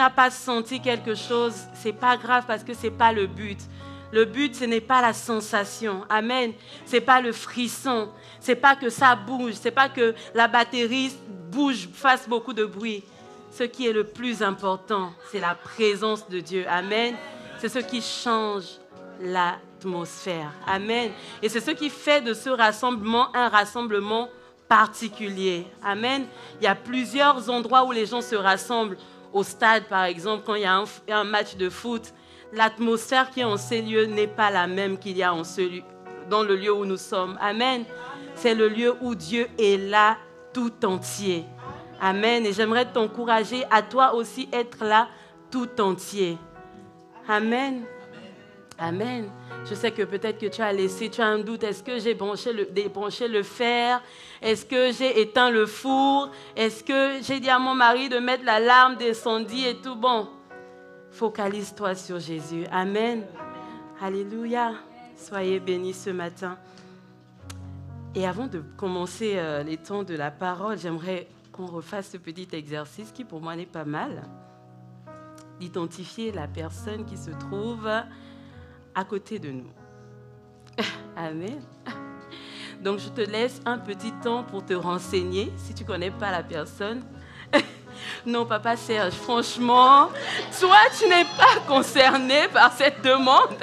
n'as pas senti quelque chose, ce n'est pas grave parce que ce n'est pas le but. Le but, ce n'est pas la sensation. Amen. Ce n'est pas le frisson. Ce n'est pas que ça bouge. Ce n'est pas que la batterie bouge, fasse beaucoup de bruit. Ce qui est le plus important, c'est la présence de Dieu. Amen. C'est ce qui change l'atmosphère. Amen. Et c'est ce qui fait de ce rassemblement un rassemblement particulier. Amen. Il y a plusieurs endroits où les gens se rassemblent. Au stade, par exemple, quand il y a un match de foot, l'atmosphère qui est en ces lieux n'est pas la même qu'il y a dans le lieu où nous sommes. Amen. C'est le lieu où Dieu est là tout entier. Amen. Et j'aimerais t'encourager à toi aussi être là tout entier. Amen. Amen. Je sais que peut-être que tu as un doute. Est-ce que j'ai débranché le fer? Est-ce que j'ai éteint le four? Est-ce que j'ai dit à mon mari de mettre l'alarme d'incendie et tout? Bon, focalise-toi sur Jésus. Amen. Alléluia. Soyez bénis ce matin. Et avant de commencer les temps de la parole, j'aimerais qu'on refasse ce petit exercice qui pour moi n'est pas mal. D'identifier la personne qui se trouve à côté de nous. Amen. Donc, je te laisse un petit temps pour te renseigner si tu ne connais pas la personne. Non, Papa Serge, franchement, toi, tu n'es pas concerné par cette demande.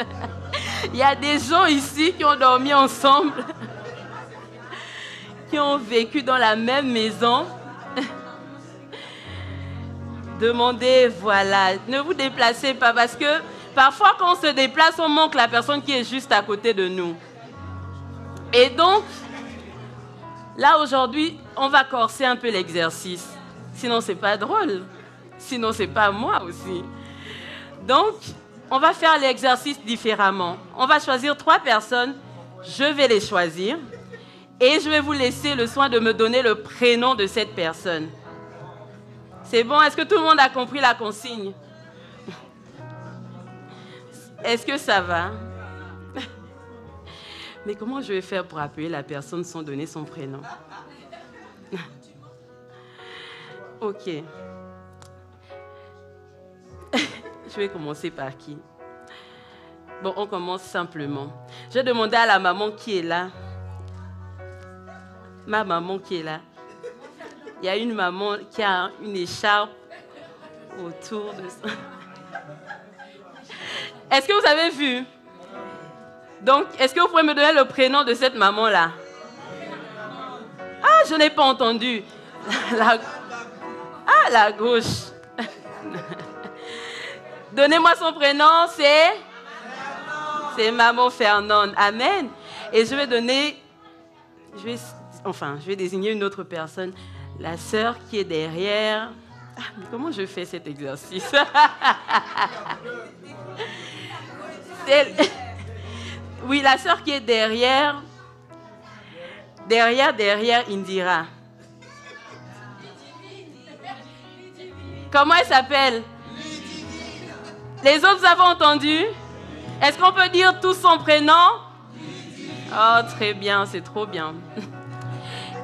Il y a des gens ici qui ont dormi ensemble, qui ont vécu dans la même maison. Demandez, voilà. Ne vous déplacez pas parce que parfois, quand on se déplace, on manque la personne qui est juste à côté de nous. Et donc, là, aujourd'hui, on va corser un peu l'exercice. Sinon, ce n'est pas drôle. Sinon, ce n'est pas moi aussi. Donc, on va faire l'exercice différemment. On va choisir 3 personnes. Je vais les choisir. Et je vais vous laisser le soin de me donner le prénom de cette personne. C'est bon? Est-ce que tout le monde a compris la consigne? Est-ce que ça va? Mais comment je vais faire pour appeler la personne sans donner son prénom? Ok. Je vais commencer par qui? Bon, on commence simplement. Je vais demander à la maman qui est là. Ma maman qui est là. Il y a une maman qui a une écharpe autour de ça. Est-ce que vous avez vu? Donc, est-ce que vous pouvez me donner le prénom de cette maman-là? Ah, je n'ai pas entendu. La gauche. Donnez-moi son prénom, c'est Maman Fernande. Amen. Et je vais désigner une autre personne. La sœur qui est derrière. Ah, mais comment je fais cet exercice? Oui, la sœur qui est derrière. Derrière Indira. Comment elle s'appelle? Les autres, vous avez entendu? Est-ce qu'on peut dire tout son prénom? Oh, très bien, c'est trop bien.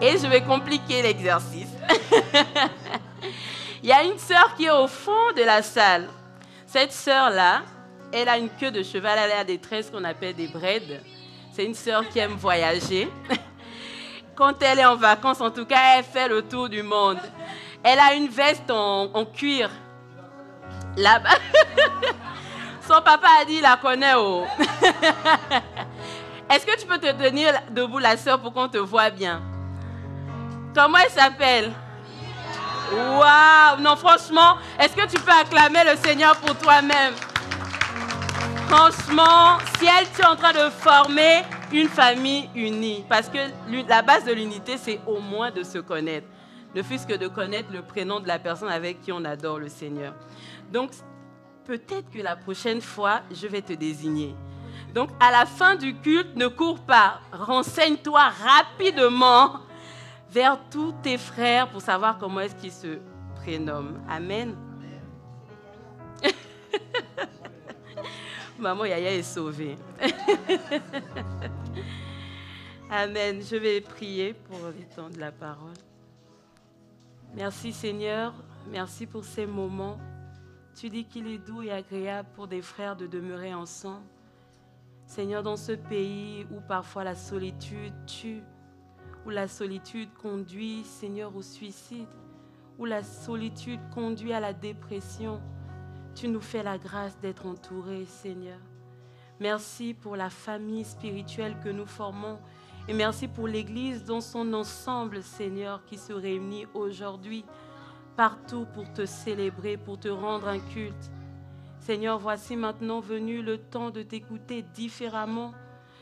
Et je vais compliquer l'exercice. Il y a une sœur qui est au fond de la salle. Cette sœur-là, elle a une queue de cheval, elle a des tresses qu'on appelle des braids. C'est une sœur qui aime voyager. Quand elle est en vacances, en tout cas, elle fait le tour du monde. Elle a une veste en cuir. Là-bas. Son papa a dit, il la connaît. Oh. Est-ce que tu peux te tenir debout, la sœur, pour qu'on te voit bien? Comment elle s'appelle? Waouh! Non, franchement, est-ce que tu peux acclamer le Seigneur pour toi-même? Franchement, si tu es en train de former une famille unie, parce que la base de l'unité, c'est au moins de se connaître. Ne fût-ce que de connaître le prénom de la personne avec qui on adore le Seigneur. Donc, peut-être que la prochaine fois, je vais te désigner. Donc, à la fin du culte, ne cours pas. Renseigne-toi rapidement vers tous tes frères pour savoir comment est-ce qu'ils se prénomment. Amen. Maman Yaya est sauvée. Amen. Je vais prier pour le temps de la parole. Merci Seigneur. Merci pour ces moments Tu dis qu'il est doux et agréable pour des frères de demeurer ensemble. Seigneur, dans ce pays où parfois la solitude tue, où la solitude conduit, Seigneur, au suicide, où la solitude conduit à la dépression, tu nous fais la grâce d'être entourés, Seigneur. Merci pour la famille spirituelle que nous formons et merci pour l'Église dans son ensemble, Seigneur, qui se réunit aujourd'hui partout pour te célébrer, pour te rendre un culte. Seigneur, voici maintenant venu le temps de t'écouter différemment.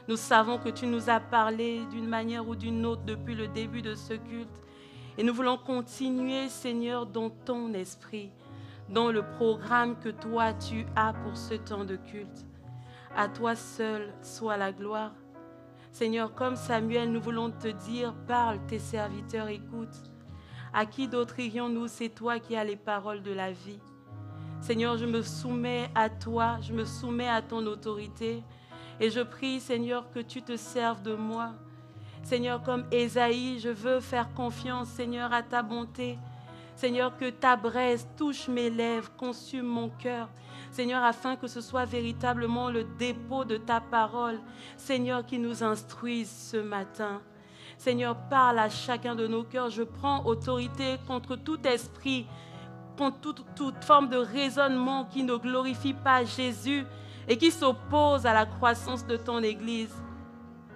Nous savons que tu nous as parlé d'une manière ou d'une autre depuis le début de ce culte. Et nous voulons continuer, Seigneur, dans ton esprit, dans le programme que toi tu as pour ce temps de culte. À toi seul soit la gloire. Seigneur, comme Samuel, nous voulons te dire, parle, tes serviteurs écoutent. À qui d'autre irions-nous? C'est toi qui as les paroles de la vie. Seigneur, je me soumets à toi, je me soumets à ton autorité. Et je prie, Seigneur, que tu te serves de moi. Seigneur, comme Ésaïe, je veux faire confiance, Seigneur, à ta bonté. Seigneur, que ta braise touche mes lèvres, consume mon cœur. Seigneur, afin que ce soit véritablement le dépôt de ta parole. Seigneur, qui nous instruise ce matin. Seigneur, parle à chacun de nos cœurs. Je prends autorité contre tout esprit, contre toute forme de raisonnement qui ne glorifie pas Jésus et qui s'oppose à la croissance de ton Église.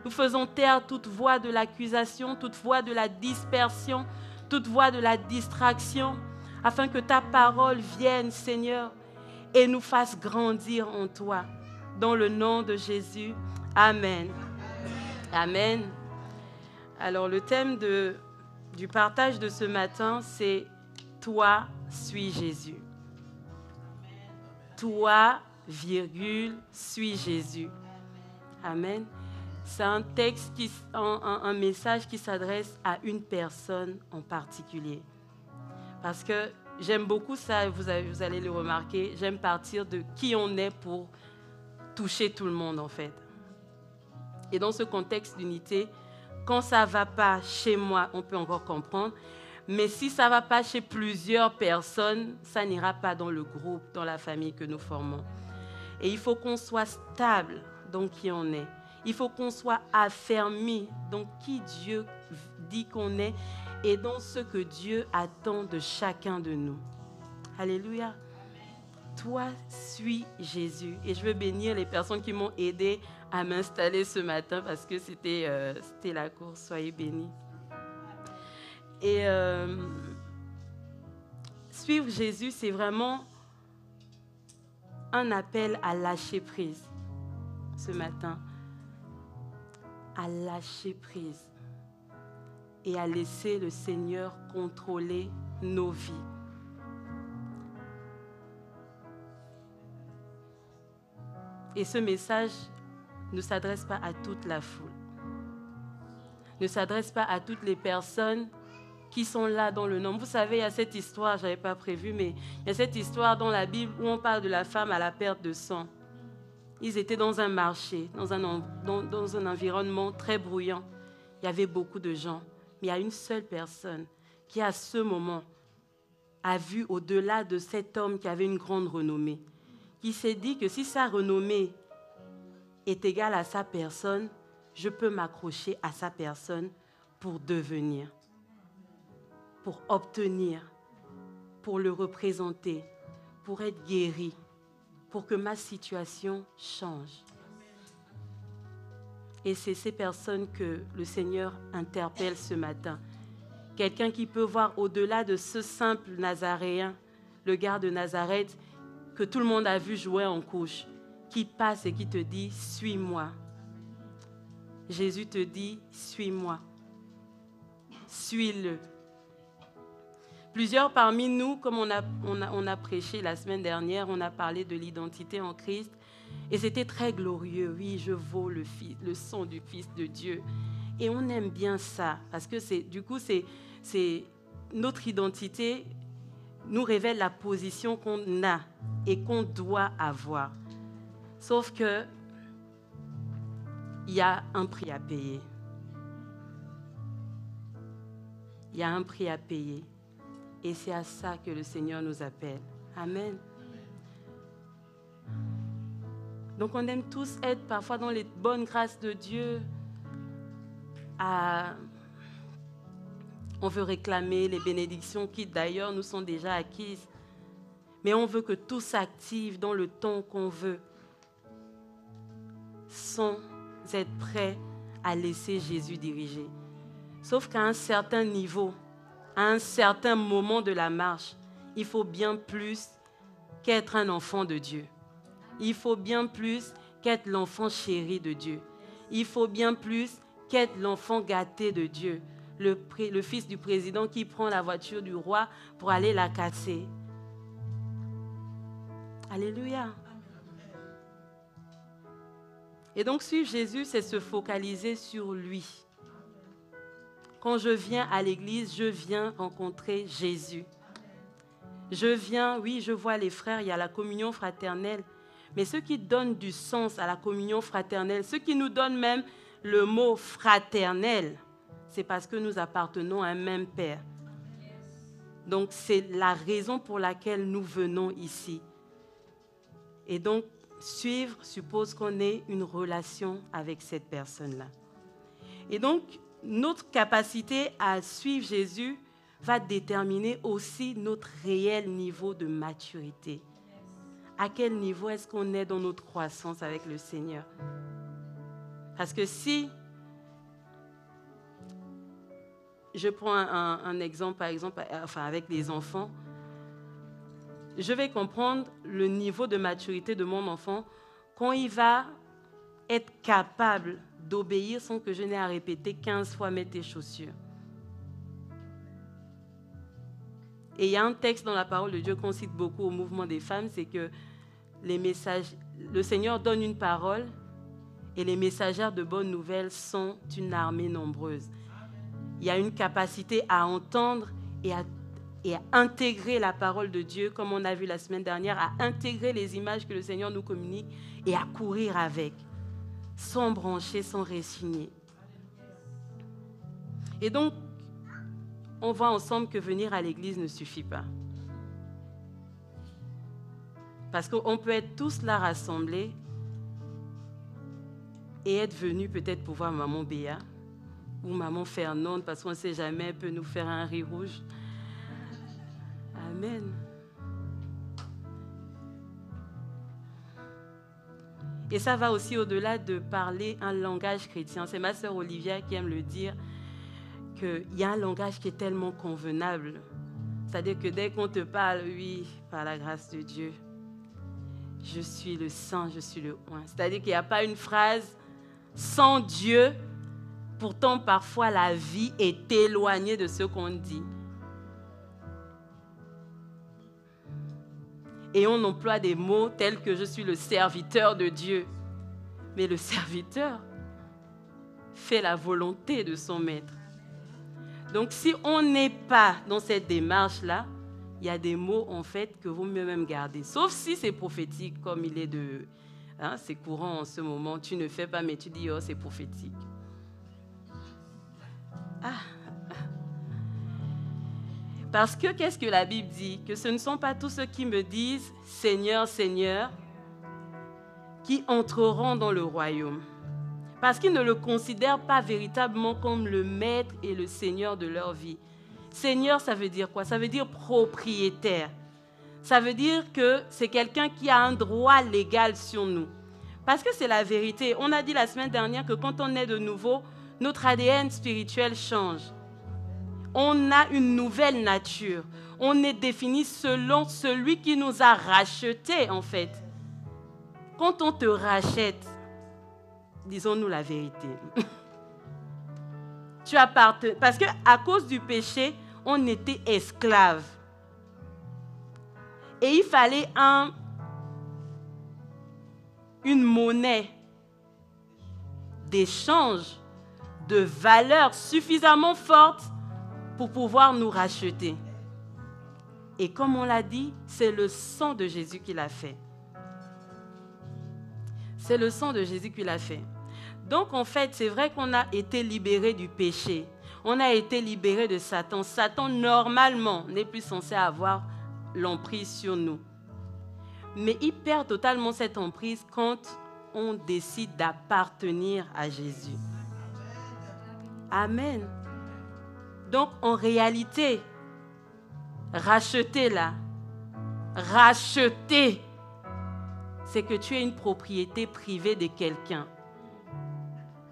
Nous faisons taire toute voix de l'accusation, toute voix de la dispersion, toute voix de la distraction, afin que ta parole vienne, Seigneur, et nous fasse grandir en toi. Dans le nom de Jésus, Amen. Amen. Alors, le thème du partage de ce matin, c'est « Toi, suis Jésus ». Toi, virgule, suis Jésus. Amen. C'est un texte, un message qui s'adresse à une personne en particulier. Parce que j'aime beaucoup ça, vous allez le remarquer, j'aime partir de qui on est pour toucher tout le monde en fait. Et dans ce contexte d'unité, quand ça ne va pas chez moi, on peut encore comprendre. Mais si ça ne va pas chez plusieurs personnes, ça n'ira pas dans le groupe, dans la famille que nous formons. Et il faut qu'on soit stable dans qui on est. Il faut qu'on soit affermi dans qui Dieu dit qu'on est et dans ce que Dieu attend de chacun de nous. Alléluia. Toi, suis Jésus. Et je veux bénir les personnes qui m'ont aidé à m'installer ce matin parce que c'était la course. Soyez bénis. Et suivre Jésus, c'est vraiment un appel à lâcher prise ce matin. À lâcher prise et à laisser le Seigneur contrôler nos vies. Et ce message ne s'adresse pas à toute la foule. Ne s'adresse pas à toutes les personnes qui sont là dans le nombre. Vous savez, il y a cette histoire, je n'avais pas prévu, mais il y a cette histoire dans la Bible où on parle de la femme à la perte de sang. Ils étaient dans un marché, dans un environnement très bruyant. Il y avait beaucoup de gens. Mais il y a une seule personne qui, à ce moment, a vu au-delà de cet homme qui avait une grande renommée, qui s'est dit que si sa renommée est égale à sa personne, je peux m'accrocher à sa personne pour devenir, pour obtenir, pour le représenter, pour être guéri, pour que ma situation change. Et c'est ces personnes que le Seigneur interpelle ce matin. Quelqu'un qui peut voir au-delà de ce simple Nazaréen, le gars de Nazareth, que tout le monde a vu jouer en couche, qui passe et qui te dit « Suis-moi ». Jésus te dit « Suis-moi ». Suis-le. Plusieurs parmi nous, comme on a prêché la semaine dernière, on a parlé de l'identité en Christ. Et c'était très glorieux. Oui, je vaux le sang du Fils de Dieu. Et on aime bien ça. Parce que c'est notre identité nous révèle la position qu'on a et qu'on doit avoir. Sauf que il y a un prix à payer. Il y a un prix à payer. Et c'est à ça que le Seigneur nous appelle. Amen. Donc on aime tous être parfois dans les bonnes grâces de Dieu. On veut réclamer les bénédictions qui d'ailleurs nous sont déjà acquises. Mais on veut que tout s'active dans le temps qu'on veut, sans être prêt à laisser Jésus diriger. Sauf qu'à un certain niveau, à un certain moment de la marche, il faut bien plus qu'être un enfant de Dieu. Il faut bien plus qu'être l'enfant chéri de Dieu. Il faut bien plus qu'être l'enfant gâté de Dieu. Le fils du président qui prend la voiture du roi pour aller la casser. Alléluia. Et donc suivre Jésus, c'est se focaliser sur lui. Quand je viens à l'église, je viens rencontrer Jésus. Je viens, oui, je vois les frères, il y a la communion fraternelle. Mais ce qui donne du sens à la communion fraternelle, ce qui nous donne même le mot fraternel, c'est parce que nous appartenons à un même Père. Donc c'est la raison pour laquelle nous venons ici. Et donc, suivre suppose qu'on ait une relation avec cette personne-là. Et donc, notre capacité à suivre Jésus va déterminer aussi notre réel niveau de maturité. À quel niveau est-ce qu'on est dans notre croissance avec le Seigneur? Parce que si je prends un exemple, par exemple, avec les enfants, je vais comprendre le niveau de maturité de mon enfant quand il va être capable d'obéir sans que je n'ai à répéter 15 fois « mets tes chaussures ». Et il y a un texte dans la parole de Dieu qu'on cite beaucoup au mouvement des femmes, c'est que le Seigneur donne une parole et les messagères de bonnes nouvelles sont une armée nombreuse. Il y a une capacité à entendre et à intégrer la parole de Dieu, comme on a vu la semaine dernière, à intégrer les images que le Seigneur nous communique et à courir avec, sans brancher, sans résigner. Et donc, on voit ensemble que venir à l'église ne suffit pas. Parce qu'on peut être tous là rassemblés et être venus peut-être pour voir maman Béa ou maman Fernande, parce qu'on ne sait jamais, elle peut nous faire un riz rouge. Amen. Et ça va aussi au-delà de parler un langage chrétien. C'est ma sœur Olivia qui aime le dire, qu'il y a un langage qui est tellement convenable. C'est-à-dire que dès qu'on te parle, oui, par la grâce de Dieu, je suis le saint, je suis le oint. C'est-à-dire qu'il n'y a pas une phrase sans Dieu. Pourtant, parfois, la vie est éloignée de ce qu'on dit. Et on emploie des mots tels que « je suis le serviteur de Dieu ». Mais le serviteur fait la volonté de son maître. Donc, si on n'est pas dans cette démarche-là, il y a des mots, en fait, que vaut mieux même garder. Sauf si c'est prophétique, comme il est de... Hein, c'est courant en ce moment. Tu ne fais pas, mais tu dis « oh, c'est prophétique ». Parce que, qu'est-ce que la Bible dit? Que ce ne sont pas tous ceux qui me disent « Seigneur, Seigneur » qui entreront dans le royaume. Parce qu'ils ne le considèrent pas véritablement comme le maître et le Seigneur de leur vie. Seigneur, ça veut dire quoi? Ça veut dire propriétaire. Ça veut dire que c'est quelqu'un qui a un droit légal sur nous. Parce que c'est la vérité. On a dit la semaine dernière que quand on est de nouveau, notre ADN spirituel change. On a une nouvelle nature. On est défini selon celui qui nous a rachetés, en fait. Quand on te rachète, disons-nous la vérité. Tu appartiens. Parce qu'à cause du péché, on était esclaves. Et il fallait une monnaie d'échange de valeur suffisamment forte pour pouvoir nous racheter. Et comme on l'a dit, c'est le sang de Jésus qui l'a fait. C'est le sang de Jésus qui l'a fait. Donc, en fait, c'est vrai qu'on a été libérés du péché. On a été libérés de Satan. Satan, normalement, n'est plus censé avoir l'emprise sur nous. Mais il perd totalement cette emprise quand on décide d'appartenir à Jésus. Amen. Donc, en réalité, racheter là, racheter, c'est que tu es une propriété privée de quelqu'un.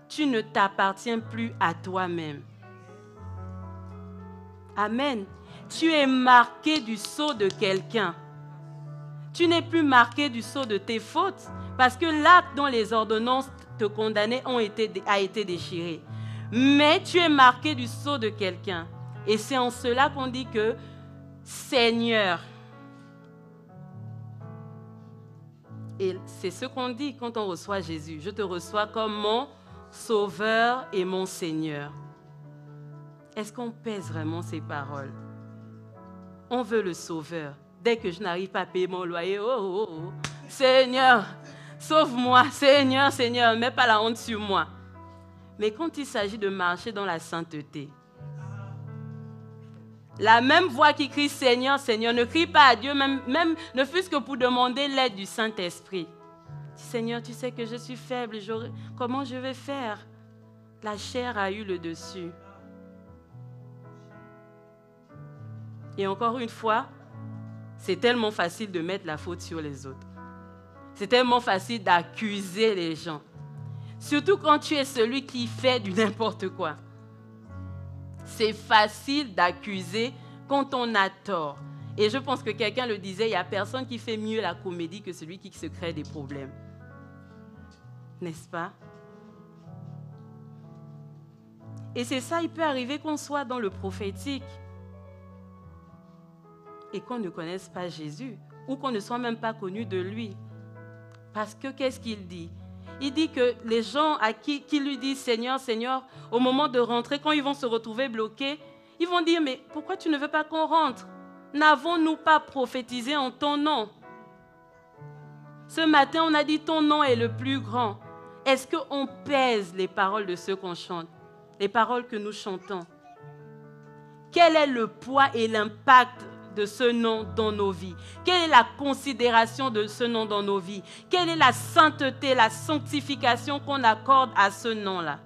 Tu ne t'appartiens plus à toi-même. Amen. Tu es marqué du sceau de quelqu'un. Tu n'es plus marqué du sceau de tes fautes parce que l'acte dont les ordonnances te condamnaient a été déchiré. Mais tu es marqué du sceau de quelqu'un. Et c'est en cela qu'on dit que Seigneur. Et c'est ce qu'on dit quand on reçoit Jésus. Je te reçois comme mon Sauveur et mon Seigneur. Est-ce qu'on pèse vraiment ces paroles? On veut le Sauveur. Dès que je n'arrive pas à payer mon loyer, Seigneur, sauve-moi, Seigneur, Seigneur, mets pas la honte sur moi. Mais quand il s'agit de marcher dans la sainteté, la même voix qui crie Seigneur, Seigneur, ne crie pas à Dieu, même ne fût-ce que pour demander l'aide du Saint-Esprit. Seigneur, tu sais que je suis faible, comment je vais faire? La chair a eu le dessus. Et encore une fois, c'est tellement facile de mettre la faute sur les autres. C'est tellement facile d'accuser les gens. Surtout quand tu es celui qui fait du n'importe quoi. C'est facile d'accuser quand on a tort. Et je pense que quelqu'un le disait, il n'y a personne qui fait mieux la comédie que celui qui se crée des problèmes. N'est-ce pas? Et c'est ça, il peut arriver qu'on soit dans le prophétique et qu'on ne connaisse pas Jésus ou qu'on ne soit même pas connu de lui. Parce que qu'est-ce qu'il dit? Il dit que les gens à qui lui disent Seigneur, Seigneur, au moment de rentrer, quand ils vont se retrouver bloqués, ils vont dire mais pourquoi tu ne veux pas qu'on rentre? N'avons-nous pas prophétisé en ton nom? Ce matin, on a dit ton nom est le plus grand. Est-ce qu'on pèse les paroles de ceux qu'on chante, les paroles que nous chantons? Quel est le poids et l'impact de ce nom dans nos vies? Quelle est la considération de ce nom dans nos vies? Quelle est la sainteté, la sanctification qu'on accorde à ce nom-là?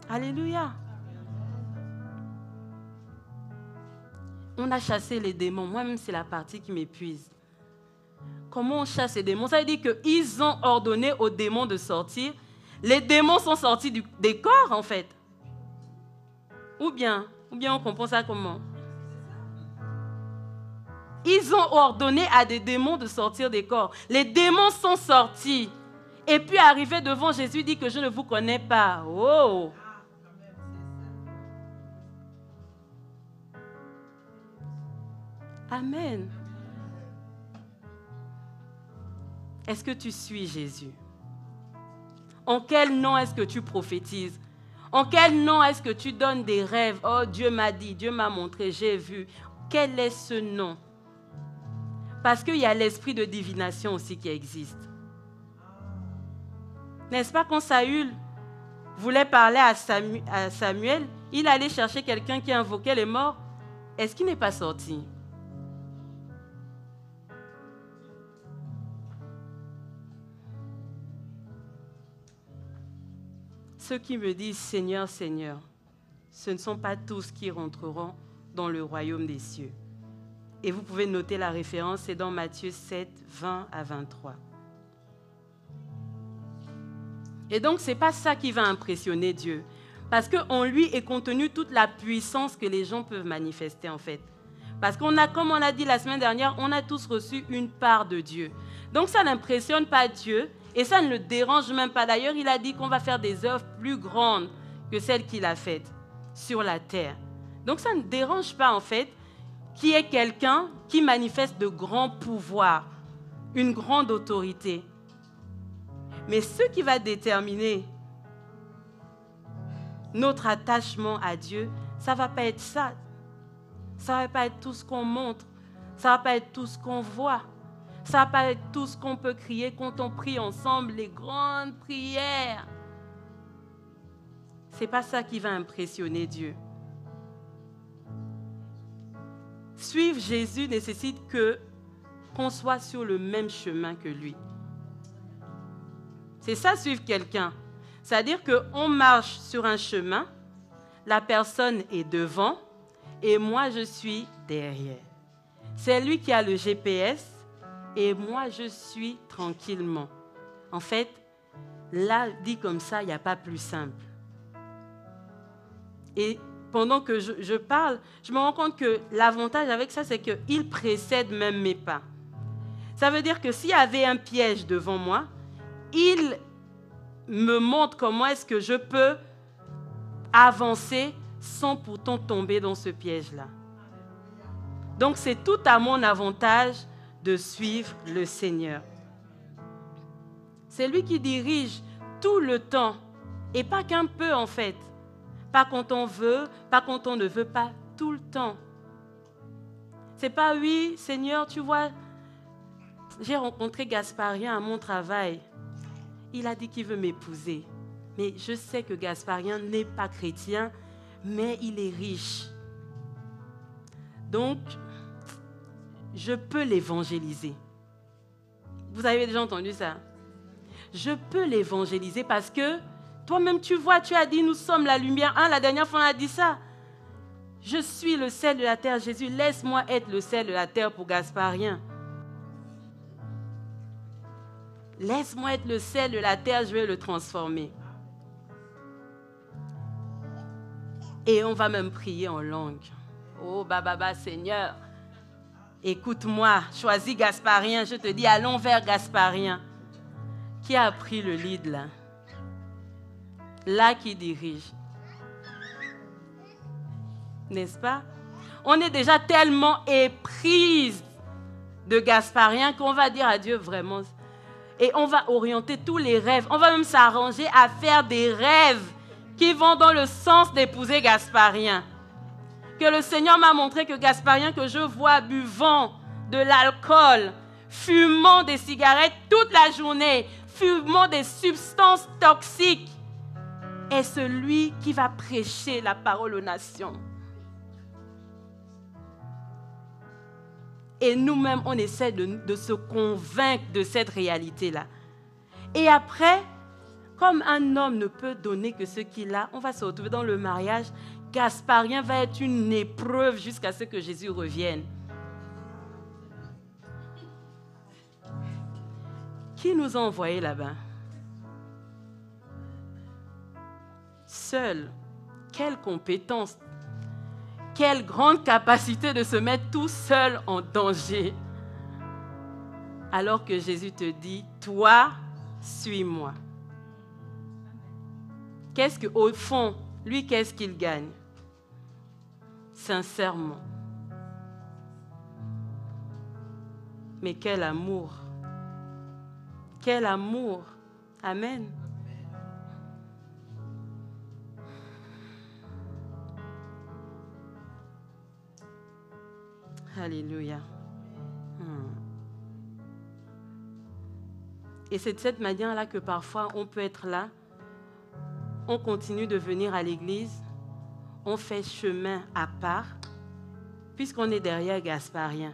Alléluia. On a chassé les démons. Moi-même, c'est la partie qui m'épuise. Comment on chasse les démons? Ça veut dire qu'ils ont ordonné aux démons de sortir. Les démons sont sortis des corps, en fait. Ou bien on comprend ça comment? Ils ont ordonné à des démons de sortir des corps. Les démons sont sortis. Et puis arrivé devant Jésus, dit que je ne vous connais pas. Oh! Amen. Est-ce que tu suis Jésus? En quel nom est-ce que tu prophétises? En quel nom est-ce que tu donnes des rêves? Oh, Dieu m'a dit, Dieu m'a montré, j'ai vu. Quel est ce nom? Parce qu'il y a l'esprit de divination aussi qui existe. N'est-ce pas quand Saül voulait parler à Samuel, il allait chercher quelqu'un qui invoquait les morts? Est-ce qu'il n'est pas sorti? Ceux qui me disent Seigneur, Seigneur, ce ne sont pas tous qui rentreront dans le royaume des cieux. Et vous pouvez noter la référence, c'est dans Matthieu 7, 20 à 23. Et donc, ce n'est pas ça qui va impressionner Dieu. Parce qu'en lui est contenue toute la puissance que les gens peuvent manifester, en fait. Parce qu'on a, comme on a dit la semaine dernière, on a tous reçu une part de Dieu. Donc, ça n'impressionne pas Dieu. Et ça ne le dérange même pas. D'ailleurs, il a dit qu'on va faire des œuvres plus grandes que celles qu'il a faites sur la terre. Donc, ça ne dérange pas, en fait, qu'il y ait quelqu'un qui manifeste de grands pouvoirs, une grande autorité. Mais ce qui va déterminer notre attachement à Dieu, ça ne va pas être ça. Ça ne va pas être tout ce qu'on montre. Ça ne va pas être tout ce qu'on voit. Ça ne va pas être tout ce qu'on peut crier quand on prie ensemble, les grandes prières. Ce n'est pas ça qui va impressionner Dieu. Suivre Jésus nécessite qu'on soit sur le même chemin que lui. C'est ça, suivre quelqu'un. C'est-à-dire qu'on marche sur un chemin, la personne est devant et moi, je suis derrière. C'est lui qui a le GPS et moi, je suis tranquillement. En fait, là, dit comme ça, il n'y a pas plus simple. Et pendant que je parle, je me rends compte que l'avantage avec ça, c'est qu'il précède même mes pas. Ça veut dire que s'il y avait un piège devant moi, il me montre comment est-ce que je peux avancer sans pourtant tomber dans ce piège-là. Donc, c'est tout à mon avantage de suivre le Seigneur. C'est lui qui dirige tout le temps et pas qu'un peu en fait. Pas quand on veut, pas quand on ne veut pas, tout le temps. C'est pas oui, Seigneur, tu vois, j'ai rencontré Gasparien à mon travail. Il a dit qu'il veut m'épouser. Mais je sais que Gasparien n'est pas chrétien, mais il est riche. Donc, je peux l'évangéliser. Vous avez déjà entendu ça? Je peux l'évangéliser parce que toi-même, tu vois, tu as dit, nous sommes la lumière. La dernière fois, on a dit ça. Je suis le sel de la terre. Jésus, laisse-moi être le sel de la terre pour Gasparien. Laisse-moi être le sel de la terre, je vais le transformer. Et on va même prier en langue. Oh, Baba, Seigneur, écoute-moi, choisis Gasparien. Je te dis, allons vers Gasparien. Qui a pris le lead là? Là qui dirige. N'est-ce pas? On est déjà tellement éprise de Gasparien qu'on va dire à Dieu vraiment. Et on va orienter tous les rêves. On va même s'arranger à faire des rêves qui vont dans le sens d'épouser Gasparien. Que le Seigneur m'a montré que Gasparien que je vois buvant de l'alcool, fumant des cigarettes toute la journée, fumant des substances toxiques, est celui qui va prêcher la parole aux nations. Et nous-mêmes, on essaie de se convaincre de cette réalité-là. Et après, comme un homme ne peut donner que ce qu'il a, on va se retrouver dans le mariage. Gasparien va être une épreuve jusqu'à ce que Jésus revienne. Qui nous a envoyés là-bas? Seul. Quelle compétence! Quelle grande capacité de se mettre tout seul en danger. Alors que Jésus te dit, toi, suis-moi. Qu'est-ce qu'au fond, lui, qu'est-ce qu'il gagne? Sincèrement. Mais quel amour! Quel amour! Amen. Alléluia. Et c'est de cette manière-là que parfois on peut être là, on continue de venir à l'église, on fait chemin à part, puisqu'on est derrière Gasparien,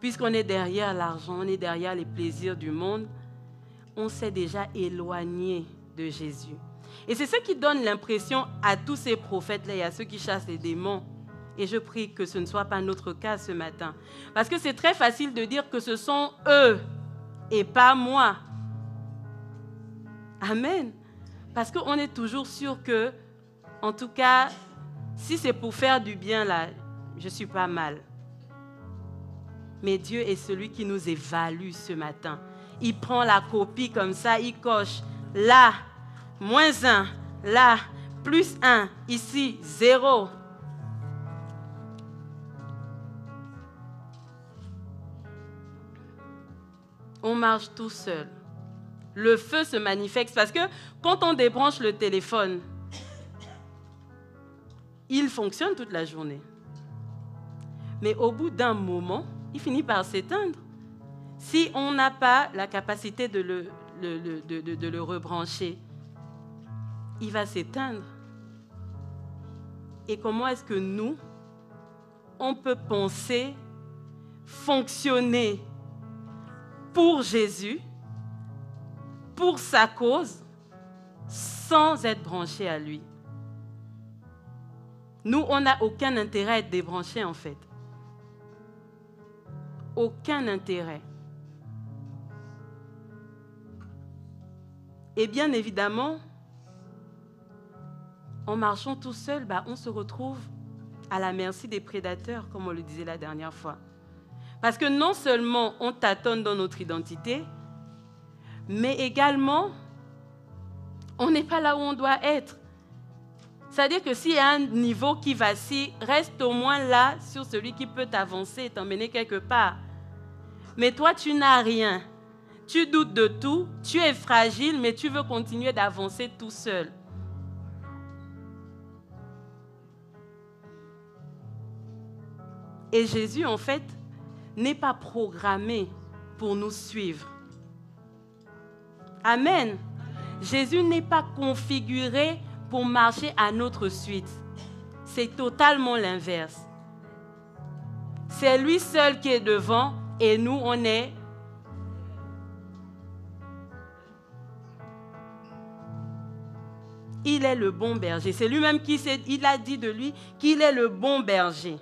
puisqu'on est derrière l'argent, on est derrière les plaisirs du monde, on s'est déjà éloigné de Jésus. Et c'est ce qui donne l'impression à tous ces prophètes-là et à ceux qui chassent les démons. Et je prie que ce ne soit pas notre cas ce matin. Parce que c'est très facile de dire que ce sont eux et pas moi. Amen. Parce qu'on est toujours sûr que, en tout cas, si c'est pour faire du bien, là, je ne suis pas mal. Mais Dieu est celui qui nous évalue ce matin. Il prend la copie comme ça, il coche là, -1, là, +1, ici, 0. On marche tout seul. Le feu se manifeste parce que quand on débranche le téléphone, il fonctionne toute la journée. Mais au bout d'un moment, il finit par s'éteindre. Si on n'a pas la capacité de le rebrancher, il va s'éteindre. Et comment est-ce que nous, on peut penser, fonctionner pour Jésus, pour sa cause, sans être branché à lui. Nous, on n'a aucun intérêt à être débranchés, en fait. Aucun intérêt. Et bien évidemment, en marchant tout seul, on se retrouve à la merci des prédateurs, comme on le disait la dernière fois. Parce que non seulement on tâtonne dans notre identité, mais également, on n'est pas là où on doit être. C'est-à-dire que s'il y a un niveau qui vacille, reste au moins là sur celui qui peut t'avancer et t'emmener quelque part. Mais toi, tu n'as rien. Tu doutes de tout, tu es fragile, mais tu veux continuer d'avancer tout seul. Et Jésus, en fait, n'est pas programmé pour nous suivre. Amen. Jésus n'est pas configuré pour marcher à notre suite. C'est totalement l'inverse. C'est lui seul qui est devant et nous, on est... Il est le bon berger. C'est lui-même il a dit de lui qu'il est le bon berger.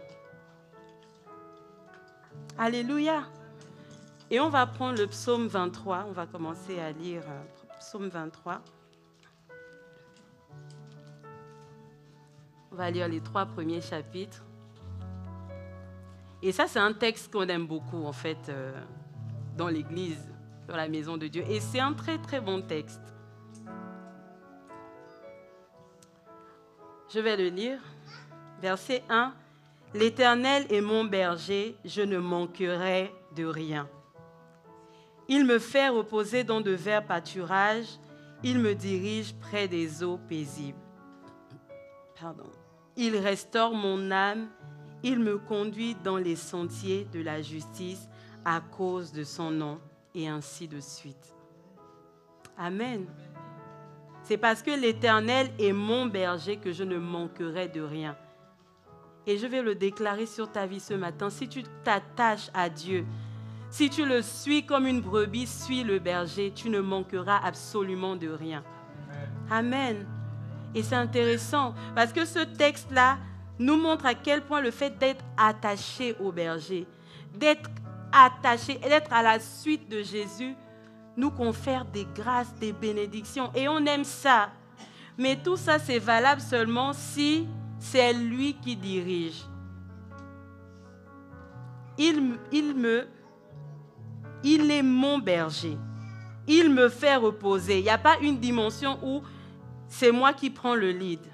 Alléluia. Et on va prendre le psaume 23. On va commencer à lire psaume 23. On va lire les 3 premiers chapitres. Et ça, c'est un texte qu'on aime beaucoup, en fait, dans l'église, dans la maison de Dieu. Et c'est un très, très bon texte. Je vais le lire. Verset 1. « L'Éternel est mon berger, je ne manquerai de rien. Il me fait reposer dans de verts pâturages, il me dirige près des eaux paisibles. Pardon. Il restaure mon âme, il me conduit dans les sentiers de la justice à cause de son nom, et ainsi de suite. » Amen. C'est parce que l'Éternel est mon berger que je ne manquerai de rien. Et je vais le déclarer sur ta vie ce matin. Si tu t'attaches à Dieu, si tu le suis comme une brebis suit le berger, tu ne manqueras absolument de rien. Amen. Et c'est intéressant parce que ce texte-là nous montre à quel point le fait d'être attaché au berger, d'être attaché, d'être à la suite de Jésus, nous confère des grâces, des bénédictions. Et on aime ça. Mais tout ça, c'est valable seulement si c'est lui qui dirige. Il est mon berger. Il me fait reposer. Il n'y a pas une dimension où c'est moi qui prends le lead.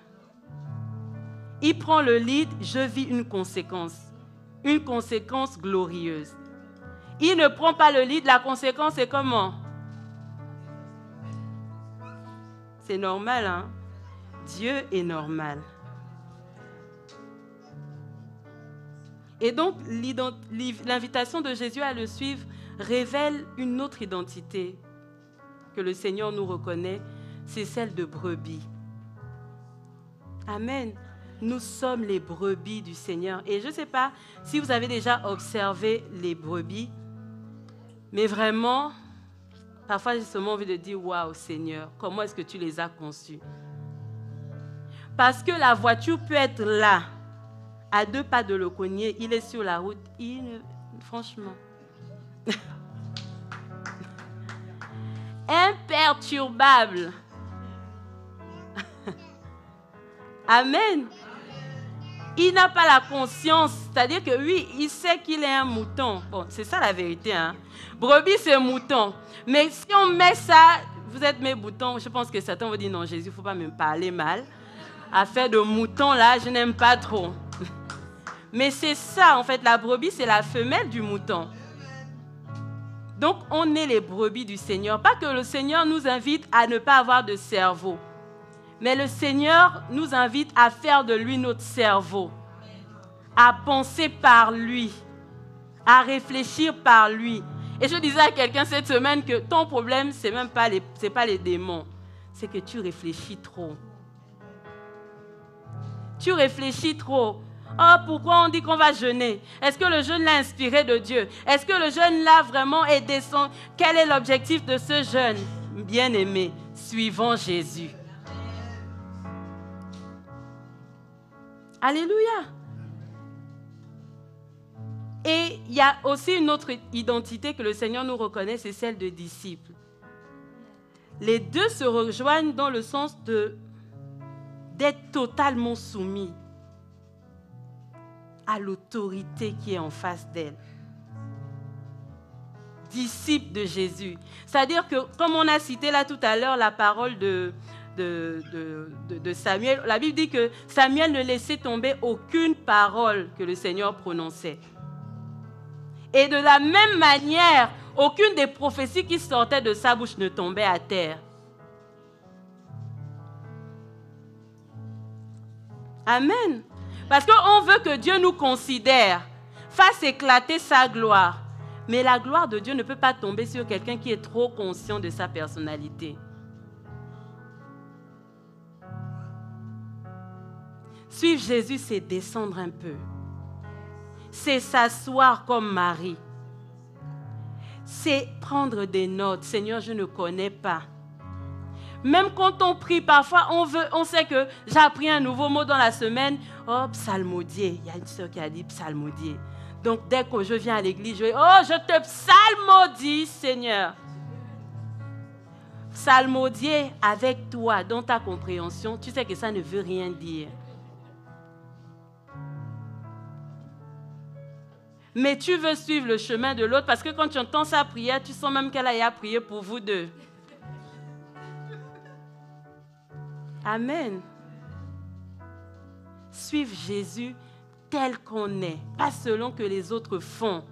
Il prend le lead, je vis une conséquence glorieuse. Il ne prend pas le lead, la conséquence c'est comment? C'est normal, hein? Dieu est normal. Et donc, l'invitation de Jésus à le suivre révèle une autre identité que le Seigneur nous reconnaît, c'est celle de brebis. Amen. Nous sommes les brebis du Seigneur. Et je ne sais pas si vous avez déjà observé les brebis, mais vraiment, parfois j'ai seulement envie de dire, waouh Seigneur, comment est-ce que tu les as conçus? Parce que la voiture peut être là, à 2 pas de le cogner, il est sur la route, franchement, imperturbable. Amen. Il n'a pas la conscience, c'est-à-dire que oui, il sait qu'il est un mouton. Bon, c'est ça la vérité, hein. Brebis, c'est mouton. Mais si on met ça, vous êtes mes moutons, je pense que certains vont dire non, Jésus, il ne faut pas me parler mal. Affaire de mouton, là, je n'aime pas trop. Mais c'est ça, en fait, la brebis, c'est la femelle du mouton. Donc, on est les brebis du Seigneur. Pas que le Seigneur nous invite à ne pas avoir de cerveau. Mais le Seigneur nous invite à faire de lui notre cerveau. À penser par lui. À réfléchir par lui. Et je disais à quelqu'un cette semaine que ton problème, ce n'est pas les démons. C'est que tu réfléchis trop. Tu réfléchis trop. Oh, pourquoi on dit qu'on va jeûner? Est-ce que le jeûne l'a inspiré de Dieu? Est-ce que le jeûne l'a vraiment aidé? Quel est l'objectif de ce jeûne? Bien-aimé, suivons Jésus. Alléluia. Et il y a aussi une autre identité que le Seigneur nous reconnaît, c'est celle de disciple. Les deux se rejoignent dans le sens d'être totalement soumis à l'autorité qui est en face d'elle. Disciple de Jésus. C'est-à-dire que, comme on a cité là tout à l'heure la parole de Samuel, la Bible dit que Samuel ne laissait tomber aucune parole que le Seigneur prononçait. Et de la même manière, aucune des prophéties qui sortaient de sa bouche ne tombait à terre. Amen. Parce qu'on veut que Dieu nous considère, fasse éclater sa gloire. Mais la gloire de Dieu ne peut pas tomber sur quelqu'un qui est trop conscient de sa personnalité. Suivre Jésus, c'est descendre un peu. C'est s'asseoir comme Marie. C'est prendre des notes. Seigneur, je ne connais pas. Même quand on prie, parfois, on sait que j'ai appris un nouveau mot dans la semaine. Oh, psalmodier. Il y a une soeur qui a dit psalmodier. Donc, dès que je viens à l'église, je dis, oh, je te psalmodie, Seigneur. Psalmodier avec toi, dans ta compréhension, tu sais que ça ne veut rien dire. Mais tu veux suivre le chemin de l'autre parce que quand tu entends sa prière, tu sens même qu'elle a prié pour vous deux. Amen. Suivre Jésus tel qu'on est, pas selon que les autres font.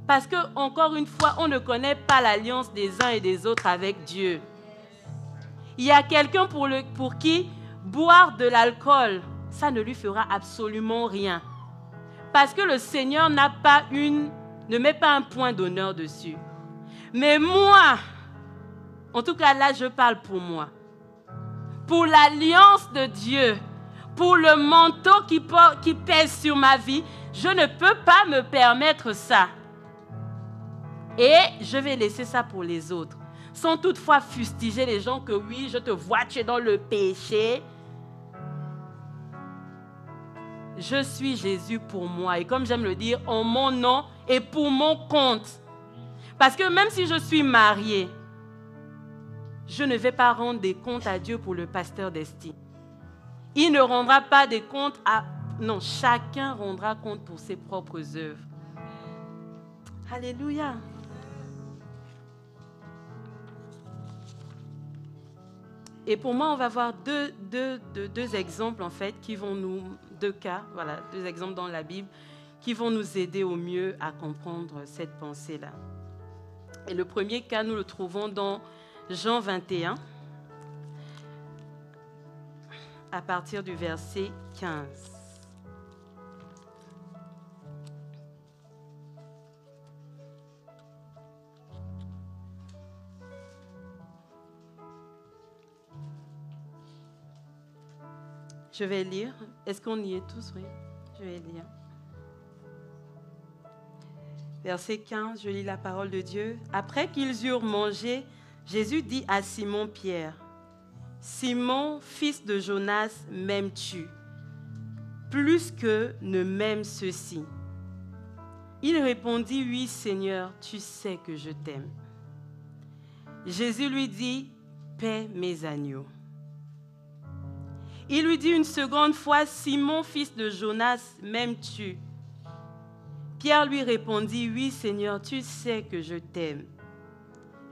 Parce que, encore une fois, on ne connaît pas l'alliance des uns et des autres avec Dieu. Il y a quelqu'un pour qui boire de l'alcool, ça ne lui fera absolument rien. Parce que le Seigneur ne met pas un point d'honneur dessus. Mais moi, en tout cas là, je parle pour moi. Pour l'alliance de Dieu, pour le manteau qui pèse sur ma vie, je ne peux pas me permettre ça. Et je vais laisser ça pour les autres. Sans toutefois fustiger les gens que oui, je te vois, tu es dans le péché. Je suis Jésus pour moi. Et comme j'aime le dire, en mon nom et pour mon compte. Parce que même si je suis mariée, je ne vais pas rendre des comptes à Dieu pour le pasteur d'Esti. Il ne rendra pas des comptes à... Non, chacun rendra compte pour ses propres œuvres. Alléluia. Et pour moi, on va voir deux exemples, en fait, qui vont nous... Deux cas, voilà, deux exemples dans la Bible, qui vont nous aider au mieux à comprendre cette pensée-là. Et le premier cas, nous le trouvons dans Jean 21, à partir du verset 15. Je vais lire. Est-ce qu'on y est tous? Oui, je vais lire. Verset 15, je lis la parole de Dieu. Après qu'ils eurent mangé, Jésus dit à Simon-Pierre, « Simon, fils de Jonas, m'aimes-tu? Plus que ne m'aiment ceux-ci. » Il répondit, « Oui, Seigneur, tu sais que je t'aime. » Jésus lui dit, « Paie mes agneaux. » Il lui dit une seconde fois, « Simon, fils de Jonas, m'aimes-tu? » Pierre lui répondit, « Oui, Seigneur, tu sais que je t'aime. »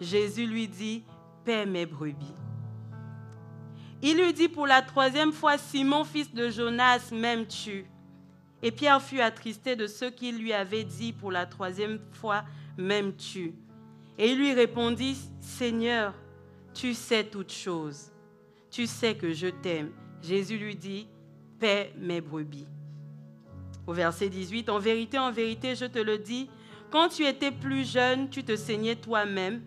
Jésus lui dit, « Paie mes brebis. » Il lui dit pour la troisième fois, « Simon, fils de Jonas, m'aimes-tu? » Et Pierre fut attristé de ce qu'il lui avait dit pour la troisième fois, « M'aimes-tu? » Et il lui répondit, « Seigneur, tu sais toutes choses. Tu sais que je t'aime. » Jésus lui dit, « Paie mes brebis. » Au verset 18, « En vérité, je te le dis, quand tu étais plus jeune, tu te ceignais toi-même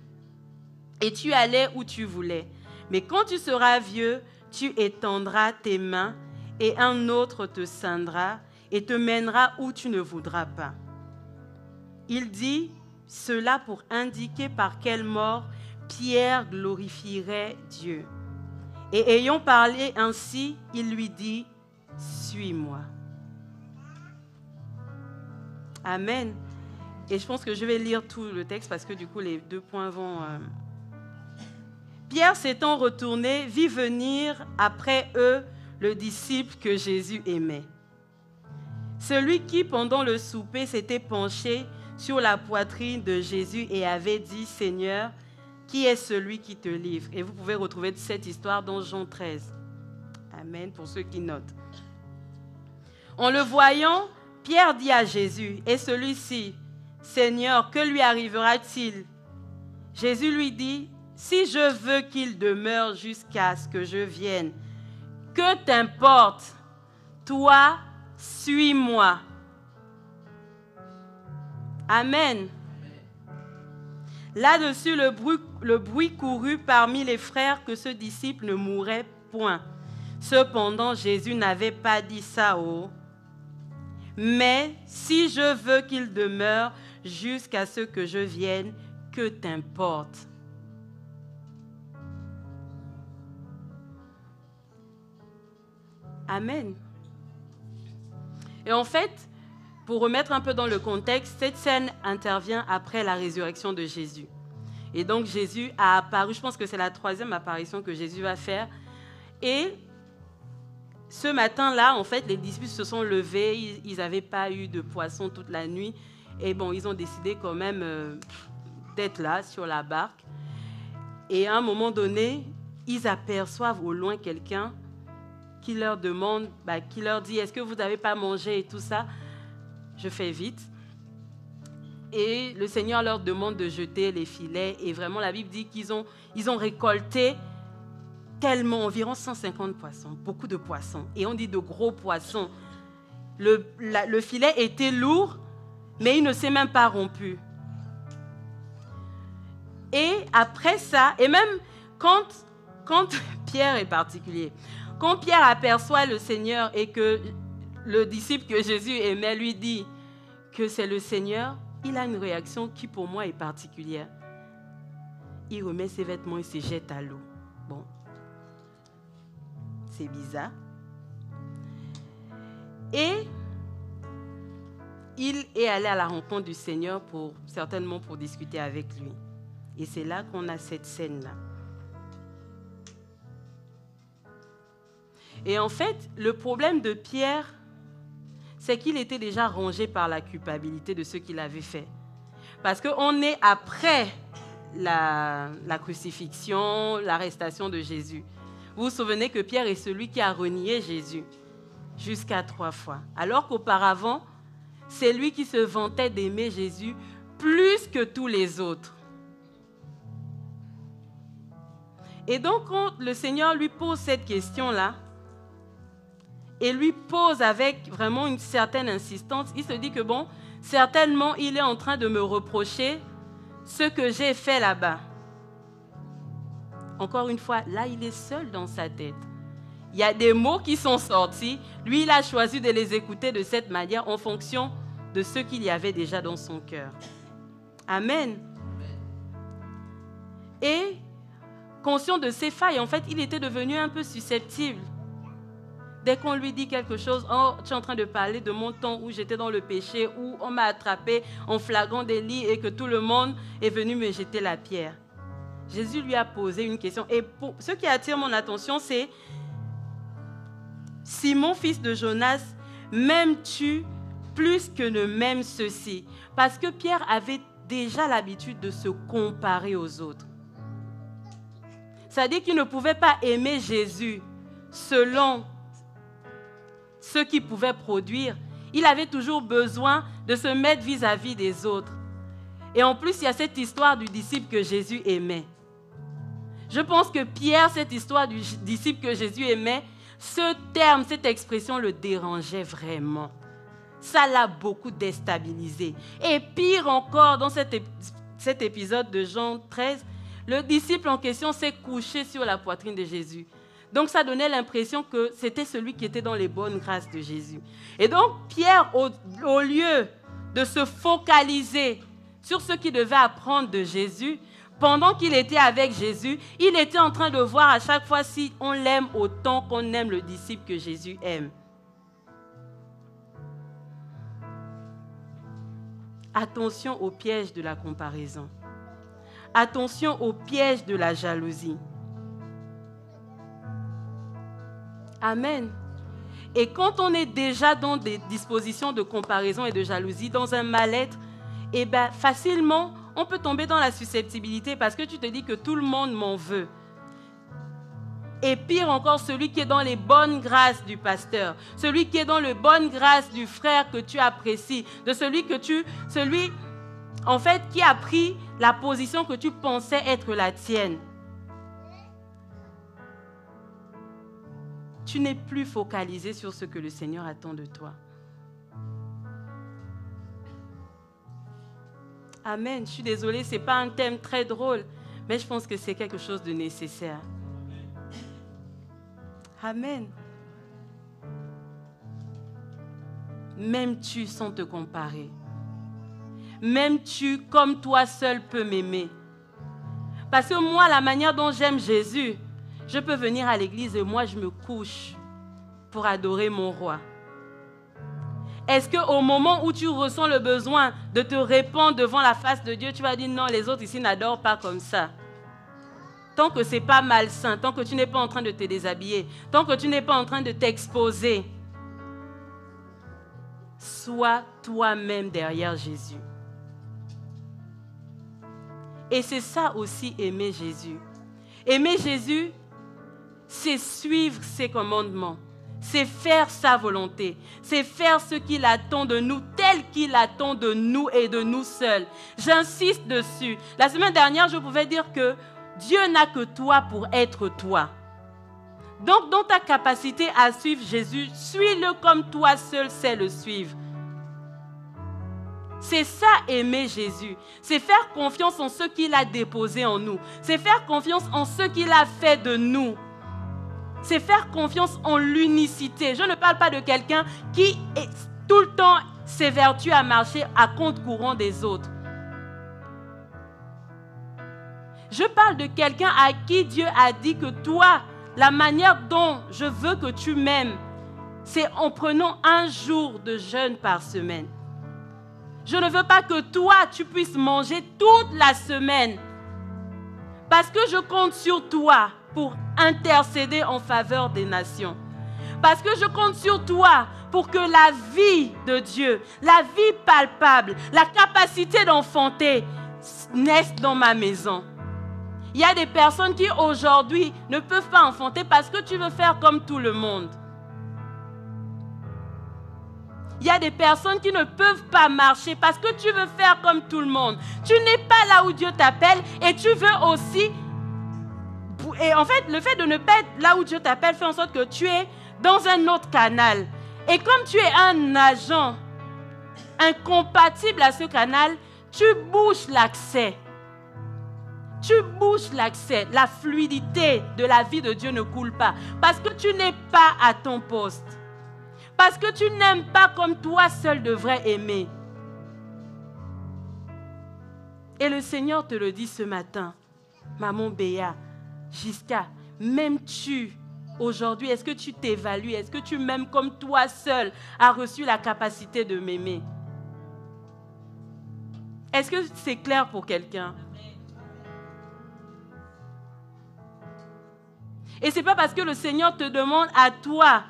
et tu allais où tu voulais. Mais quand tu seras vieux, tu étendras tes mains et un autre te ceindra et te mènera où tu ne voudras pas. Il dit cela pour indiquer par quelle mort Pierre glorifierait Dieu. Et ayant parlé ainsi, il lui dit, « Suis-moi. » Amen. Et je pense que je vais lire tout le texte parce que du coup, les 2 points vont... Pierre s'étant retourné, vit venir après eux le disciple que Jésus aimait. Celui qui, pendant le souper, s'était penché sur la poitrine de Jésus et avait dit, « Seigneur, qui est celui qui te livre ?» Et vous pouvez retrouver cette histoire dans Jean 13. Amen, pour ceux qui notent. En le voyant, Pierre dit à Jésus, « Et celui-ci, Seigneur, que lui arrivera-t-il » Jésus lui dit, « Si je veux qu'il demeure jusqu'à ce que je vienne, que t'importe, toi, suis-moi. » Amen. Là-dessus, le bruit courut parmi les frères que ce disciple ne mourrait point. Cependant, Jésus n'avait pas dit ça haut. Mais si je veux qu'il demeure jusqu'à ce que je vienne, que t'importe. Amen. Et en fait, pour remettre un peu dans le contexte, cette scène intervient après la résurrection de Jésus. Et donc Jésus a apparu, je pense que c'est la 3e apparition que Jésus va faire. Et ce matin-là, en fait, les disciples se sont levés, ils n'avaient pas eu de poisson toute la nuit. Et bon, ils ont décidé quand même d'être là, sur la barque. Et à un moment donné, ils aperçoivent au loin quelqu'un qui leur demande, qui leur dit, est-ce que vous n'avez pas mangé et tout ça? Je fais vite. Et le Seigneur leur demande de jeter les filets. Et vraiment, la Bible dit qu'ils ont récolté tellement, environ 150 poissons, beaucoup de poissons. Et on dit de gros poissons. Le filet était lourd, mais il ne s'est même pas rompu. Et après ça, et même quand Pierre est particulier, quand Pierre aperçoit le Seigneur et que le disciple que Jésus aimait lui dit que c'est le Seigneur, il a une réaction qui pour moi est particulière. Il remet ses vêtements et se jette à l'eau. Bon, c'est bizarre. Et il est allé à la rencontre du Seigneur certainement pour discuter avec lui. Et c'est là qu'on a cette scène-là. Et en fait, le problème de Pierre, c'est qu'il était déjà rongé par la culpabilité de ce qu'il avait fait. Parce qu'on est après la crucifixion, l'arrestation de Jésus. Vous vous souvenez que Pierre est celui qui a renié Jésus jusqu'à 3 fois. Alors qu'auparavant, c'est lui qui se vantait d'aimer Jésus plus que tous les autres. Et donc, quand le Seigneur lui pose cette question-là, et lui pose avec vraiment une certaine insistance, il se dit que bon, certainement, il est en train de me reprocher ce que j'ai fait là-bas. Encore une fois, là, il est seul dans sa tête. Il y a des mots qui sont sortis. Lui, il a choisi de les écouter de cette manière en fonction de ce qu'il y avait déjà dans son cœur. Amen. Et conscient de ses failles, en fait, il était devenu un peu susceptible. Dès qu'on lui dit quelque chose, « Oh, tu es en train de parler de mon temps où j'étais dans le péché, où on m'a attrapé en flagrant délit et que tout le monde est venu me jeter la pierre. » Jésus lui a posé une question. Et ce qui attire mon attention, c'est « Simon, fils de Jonas, m'aimes-tu plus que ne m'aiment ceux-ci » Parce que Pierre avait déjà l'habitude de se comparer aux autres. C'est-à-dire qu'il ne pouvait pas aimer Jésus selon ce qu'il pouvait produire. Il avait toujours besoin de se mettre vis-à-vis des autres. Et en plus, il y a cette histoire du disciple que Jésus aimait. Je pense que Pierre, cette histoire du disciple que Jésus aimait, ce terme, cette expression le dérangeait vraiment. Ça l'a beaucoup déstabilisé. Et pire encore, dans cet épisode de Jean 13, le disciple en question s'est couché sur la poitrine de Jésus. Donc, ça donnait l'impression que c'était celui qui était dans les bonnes grâces de Jésus. Et donc, Pierre, au lieu de se focaliser sur ce qu'il devait apprendre de Jésus, pendant qu'il était avec Jésus, il était en train de voir à chaque fois si on l'aime autant qu'on aime le disciple que Jésus aime. Attention au piège de la comparaison. Attention au piège de la jalousie. Amen. Et quand on est déjà dans des dispositions de comparaison et de jalousie, dans un mal-être, eh bien, facilement, on peut tomber dans la susceptibilité parce que tu te dis que tout le monde m'en veut. Et pire encore, celui qui est dans les bonnes grâces du pasteur, celui qui est dans les bonnes grâces du frère que tu apprécies, de celui en fait, qui a pris la position que tu pensais être la tienne. Tu n'es plus focalisé sur ce que le Seigneur attend de toi. Amen. Je suis désolée, ce n'est pas un thème très drôle, mais je pense que c'est quelque chose de nécessaire. Amen. M'aimes-tu sans te comparer? M'aimes-tu comme toi seul peux m'aimer? Parce que moi, la manière dont j'aime Jésus, je peux venir à l'église et moi, je me couche pour adorer mon roi. Est-ce qu'au moment où tu ressens le besoin de te répandre devant la face de Dieu, tu vas dire non, les autres ici n'adorent pas comme ça? Tant que ce n'est pas malsain, tant que tu n'es pas en train de te déshabiller, tant que tu n'es pas en train de t'exposer, sois toi-même derrière Jésus. Et c'est ça aussi aimer Jésus. Aimer Jésus, c'est suivre ses commandements. C'est faire sa volonté. C'est faire ce qu'il attend de nous, tel qu'il attend de nous et de nous seuls. J'insiste dessus. La semaine dernière, je pouvais dire que Dieu n'a que toi pour être toi. Donc, dans ta capacité à suivre Jésus, suis-le comme toi seul sais le suivre. C'est ça, aimer Jésus. C'est faire confiance en ce qu'il a déposé en nous. C'est faire confiance en ce qu'il a fait de nous. C'est faire confiance en l'unicité. Je ne parle pas de quelqu'un qui est tout le temps s'évertue à marcher à contre-courant des autres. Je parle de quelqu'un à qui Dieu a dit que toi, la manière dont je veux que tu m'aimes, c'est en prenant un jour de jeûne par semaine. Je ne veux pas que toi, tu puisses manger toute la semaine. Parce que je compte sur toi pour intercéder en faveur des nations. Parce que je compte sur toi pour que la vie de Dieu, la vie palpable, la capacité d'enfanter naisse dans ma maison. Il y a des personnes qui aujourd'hui ne peuvent pas enfanter parce que tu veux faire comme tout le monde. Il y a des personnes qui ne peuvent pas marcher parce que tu veux faire comme tout le monde. Tu n'es pas là où Dieu t'appelle et tu veux aussi... Et en fait, le fait de ne pas être là où Dieu t'appelle fait en sorte que tu es dans un autre canal. Et comme tu es un agent incompatible à ce canal, tu bouches l'accès. Tu bouches l'accès. La fluidité de la vie de Dieu ne coule pas. Parce que tu n'es pas à ton poste. Parce que tu n'aimes pas comme toi seul devrais aimer. Et le Seigneur te le dit ce matin. Maman Béa, Jiska, m'aimes-tu aujourd'hui? Est-ce que tu t'évalues? Est-ce que tu m'aimes comme toi seul as reçu la capacité de m'aimer? Est-ce que c'est clair pour quelqu'un? Et ce n'est pas parce que le Seigneur te demande à toi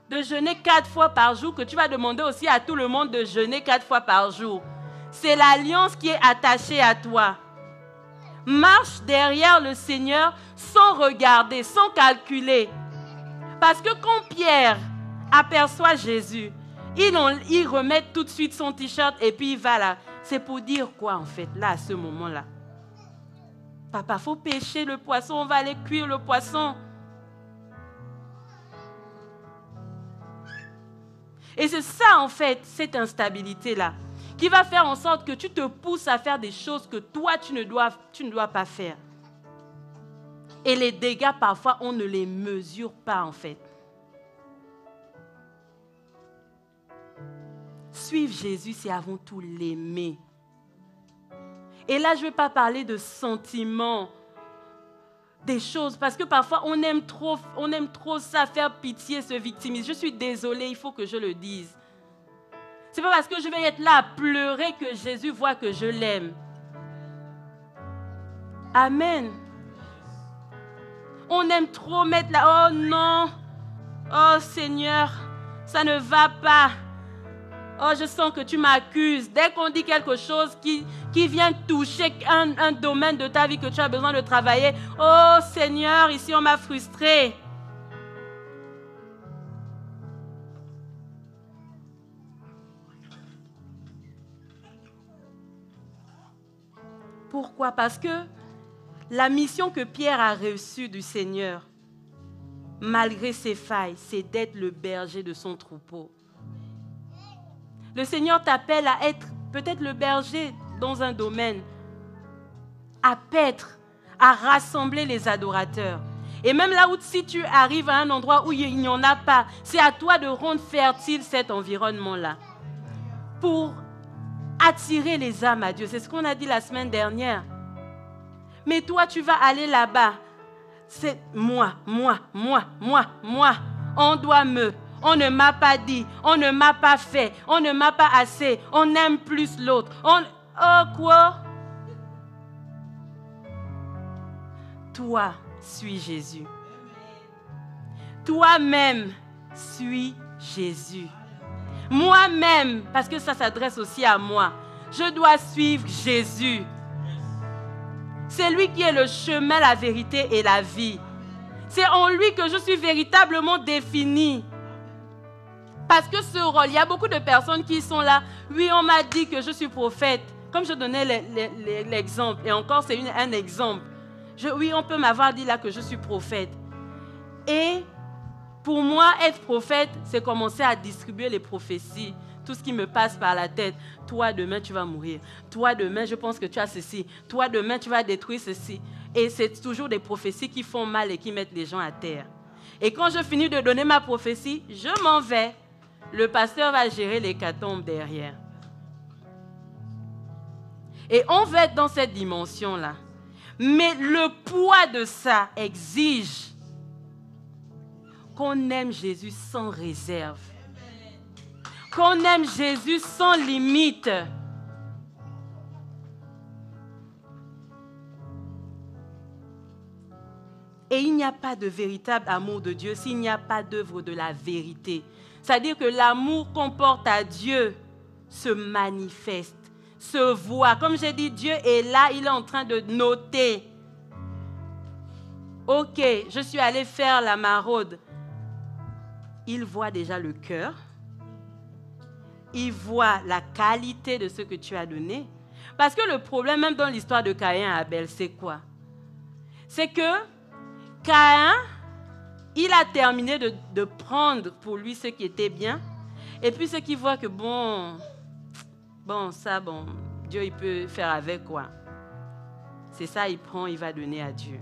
de jeûner 4 fois par jour que tu vas demander aussi à tout le monde de jeûner 4 fois par jour. C'est l'alliance qui est attachée à toi. Marche derrière le Seigneur sans regarder, sans calculer. Parce que quand Pierre aperçoit Jésus, il remet tout de suite son t-shirt et puis il va là. C'est pour dire quoi en fait, là, à ce moment-là? Papa, il faut pêcher le poisson, on va aller cuire le poisson. Et c'est ça en fait, cette instabilité-là, qui va faire en sorte que tu te pousses à faire des choses que toi, tu ne dois pas faire. Et les dégâts, parfois, on ne les mesure pas, en fait. Suivre Jésus, c'est avant tout l'aimer. Et là, je ne vais pas parler de sentiments, des choses, parce que parfois, on aime trop ça, faire pitié, se victimiser. Je suis désolée, il faut que je le dise. Ce n'est pas parce que je vais être là à pleurer que Jésus voit que je l'aime. Amen. On aime trop mettre là, oh non, oh Seigneur, ça ne va pas. Oh, je sens que tu m'accuses. Dès qu'on dit quelque chose qui vient toucher un domaine de ta vie que tu as besoin de travailler, oh Seigneur, ici on m'a frustré. Pourquoi? Parce que la mission que Pierre a reçue du Seigneur, malgré ses failles, c'est d'être le berger de son troupeau. Le Seigneur t'appelle à être peut-être le berger dans un domaine, à paître, à rassembler les adorateurs. Et même là où si tu arrives à un endroit où il n'y en a pas, c'est à toi de rendre fertile cet environnement-là pour attirer les âmes à Dieu. C'est ce qu'on a dit la semaine dernière. Mais toi, tu vas aller là-bas. C'est moi. On ne m'a pas dit, on ne m'a pas fait, on ne m'a pas assez, on aime plus l'autre. Oh quoi? Toi, suis Jésus. Toi-même, suis Jésus. Moi-même, parce que ça s'adresse aussi à moi, je dois suivre Jésus. C'est lui qui est le chemin, la vérité et la vie. C'est en lui que je suis véritablement définie. Parce que ce rôle, il y a beaucoup de personnes qui sont là. Oui, on m'a dit que je suis prophète. Comme je donnais l'exemple, et encore c'est un exemple. Oui, on peut m'avoir dit là que je suis prophète. Et pour moi, être prophète, c'est commencer à distribuer les prophéties. Tout ce qui me passe par la tête. Toi, demain, tu vas mourir. Toi, demain, je pense que tu as ceci. Toi, demain, tu vas détruire ceci. Et c'est toujours des prophéties qui font mal et qui mettent les gens à terre. Et quand je finis de donner ma prophétie, je m'en vais. Le pasteur va gérer l'hécatombe derrière. Et on va être dans cette dimension-là. Mais le poids de ça exige qu'on aime Jésus sans réserve. Qu'on aime Jésus sans limite. Et il n'y a pas de véritable amour de Dieu s'il n'y a pas d'œuvre de la vérité. C'est-à-dire que l'amour qu'on porte à Dieu se manifeste, se voit. Comme j'ai dit, Dieu est là, il est en train de noter. Ok, je suis allé faire la maraude. Il voit déjà le cœur. Il voit la qualité de ce que tu as donné. Parce que le problème, même dans l'histoire de Caïn et Abel, c'est quoi? C'est que Caïn, il a terminé de prendre pour lui ce qui était bien. Et puis ce qu'il voit que Dieu il peut faire avec quoi? C'est ça, il prend, il va donner à Dieu.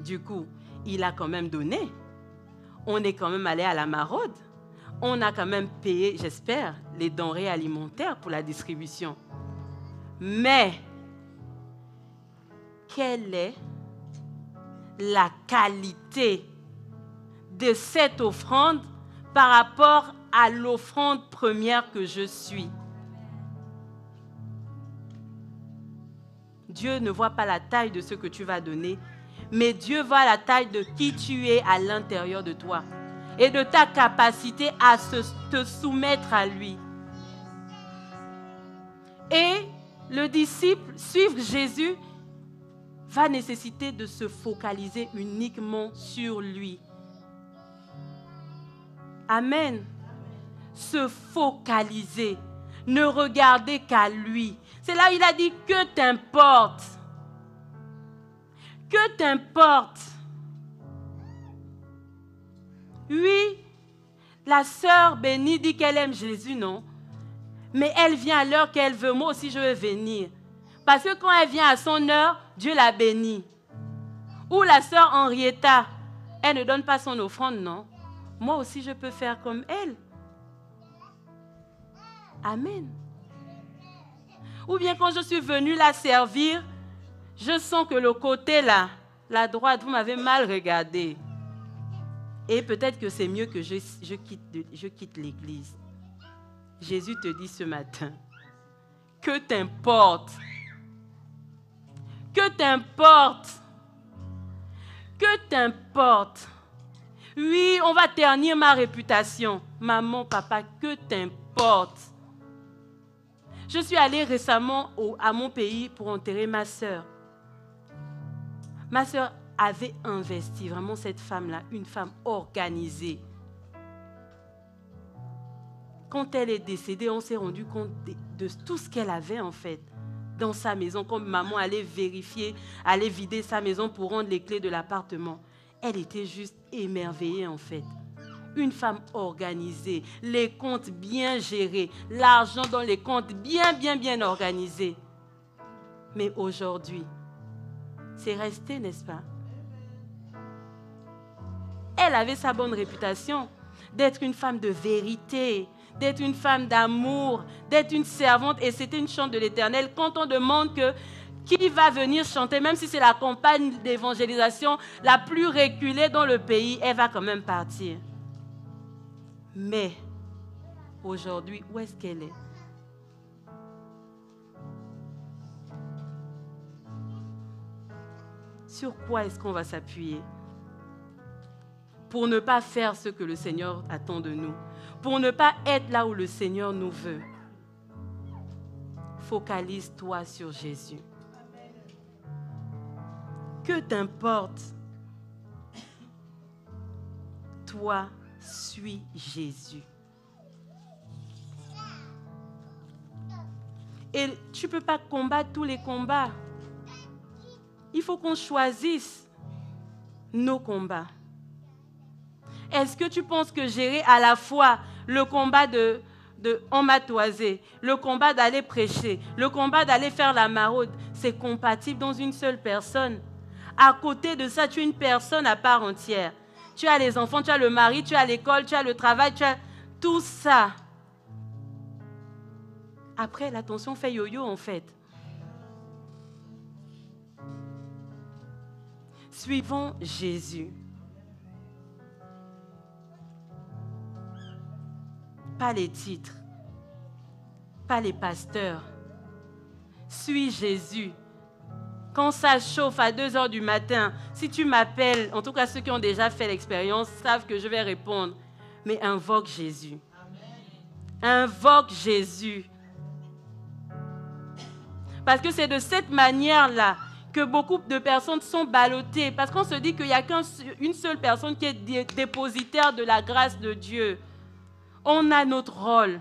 Du coup, il a quand même donné. On est quand même allé à la maraude. On a quand même payé, j'espère, les denrées alimentaires pour la distribution. Mais, quelle est la qualité de cette offrande par rapport à l'offrande première que je suis? Dieu ne voit pas la taille de ce que tu vas donner, mais Dieu voit la taille de qui tu es à l'intérieur de toi et de ta capacité à te soumettre à lui. Et le disciple, suivre Jésus, va nécessiter de se focaliser uniquement sur lui. Amen. Se focaliser. Ne regarder qu'à lui. C'est là où il a dit que t'importe. Que t'importe. Oui, la sœur bénie dit qu'elle aime Jésus, non? Mais elle vient à l'heure qu'elle veut. Moi aussi, je veux venir. Parce que quand elle vient à son heure, Dieu la bénit. Ou la sœur Henrietta, elle ne donne pas son offrande, non. Moi aussi, je peux faire comme elle. Amen. Ou bien quand je suis venue la servir, je sens que le côté là, la droite, vous m'avez mal regardé. Et peut-être que c'est mieux que je quitte l'église. Jésus te dit ce matin, que t'importe? Que t'importe? Que t'importe? Oui, on va ternir ma réputation. Maman, papa, que t'importe? Je suis allée récemment à mon pays pour enterrer ma sœur. Ma sœur avait investi, vraiment cette femme-là, une femme organisée. Quand elle est décédée, on s'est rendu compte de tout ce qu'elle avait en fait dans sa maison. Quand maman allait vérifier, allait vider sa maison pour rendre les clés de l'appartement, elle était juste émerveillée en fait. Une femme organisée, les comptes bien gérés, l'argent dans les comptes bien organisés. Mais aujourd'hui, c'est resté, n'est-ce pas? Elle avait sa bonne réputation d'être une femme de vérité, d'être une femme d'amour, d'être une servante. Et c'était une chante de l'Éternel. Quand on demande qui va venir chanter, même si c'est la campagne d'évangélisation la plus reculée dans le pays, elle va quand même partir. Mais aujourd'hui, où est-ce qu'elle est? Sur quoi est-ce qu'on va s'appuyer pour ne pas faire ce que le Seigneur attend de nous, pour ne pas être là où le Seigneur nous veut? Focalise-toi sur Jésus. Que t'importe? Toi, suis Jésus. Et tu ne peux pas combattre tous les combats. Il faut qu'on choisisse nos combats. Est-ce que tu penses que gérer à la fois le combat on m'a toisé, le combat d'aller prêcher, le combat d'aller faire la maraude, c'est compatible dans une seule personne? À côté de ça, tu es une personne à part entière. Tu as les enfants, tu as le mari, tu as l'école, tu as le travail, tu as tout ça. Après, l'attention fait yo-yo en fait. Suivons Jésus. Pas les titres, pas les pasteurs. Suis Jésus. Quand ça chauffe à 2 heures du matin, si tu m'appelles, en tout cas ceux qui ont déjà fait l'expérience savent que je vais répondre. Mais invoque Jésus. Invoque Jésus. Parce que c'est de cette manière-là que beaucoup de personnes sont ballottées. Parce qu'on se dit qu'il n'y a qu'une seule personne qui est dépositaire de la grâce de Dieu. On a notre rôle.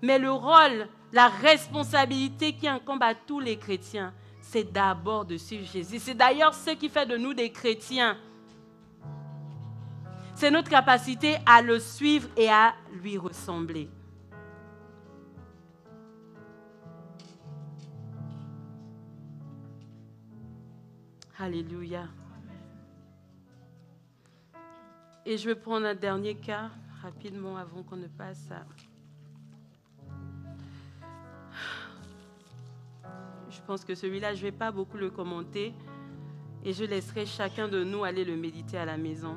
Mais le rôle, la responsabilité qui incombe à tous les chrétiens, c'est d'abord de suivre Jésus. C'est d'ailleurs ce qui fait de nous des chrétiens. C'est notre capacité à le suivre et à lui ressembler. Alléluia. Et je vais prendre un dernier cas rapidement avant qu'on ne passe à... Je pense que celui-là, je ne vais pas beaucoup le commenter et je laisserai chacun de nous aller le méditer à la maison.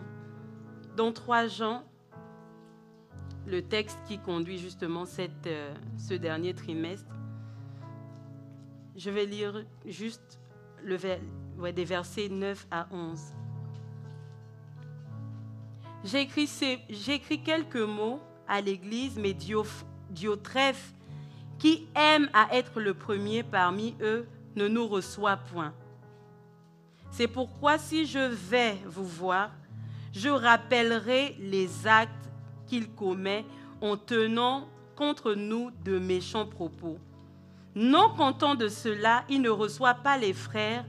Dans 3 Jean, le texte qui conduit justement ce dernier trimestre, je vais lire juste des versets 9 à 11. J'ai écrit quelques mots à l'église, mais Diotrephe, qui aime à être le premier parmi eux, ne nous reçoit point. C'est pourquoi si je vais vous voir, je rappellerai les actes qu'il commet en tenant contre nous de méchants propos. Non content de cela, il ne reçoit pas les frères,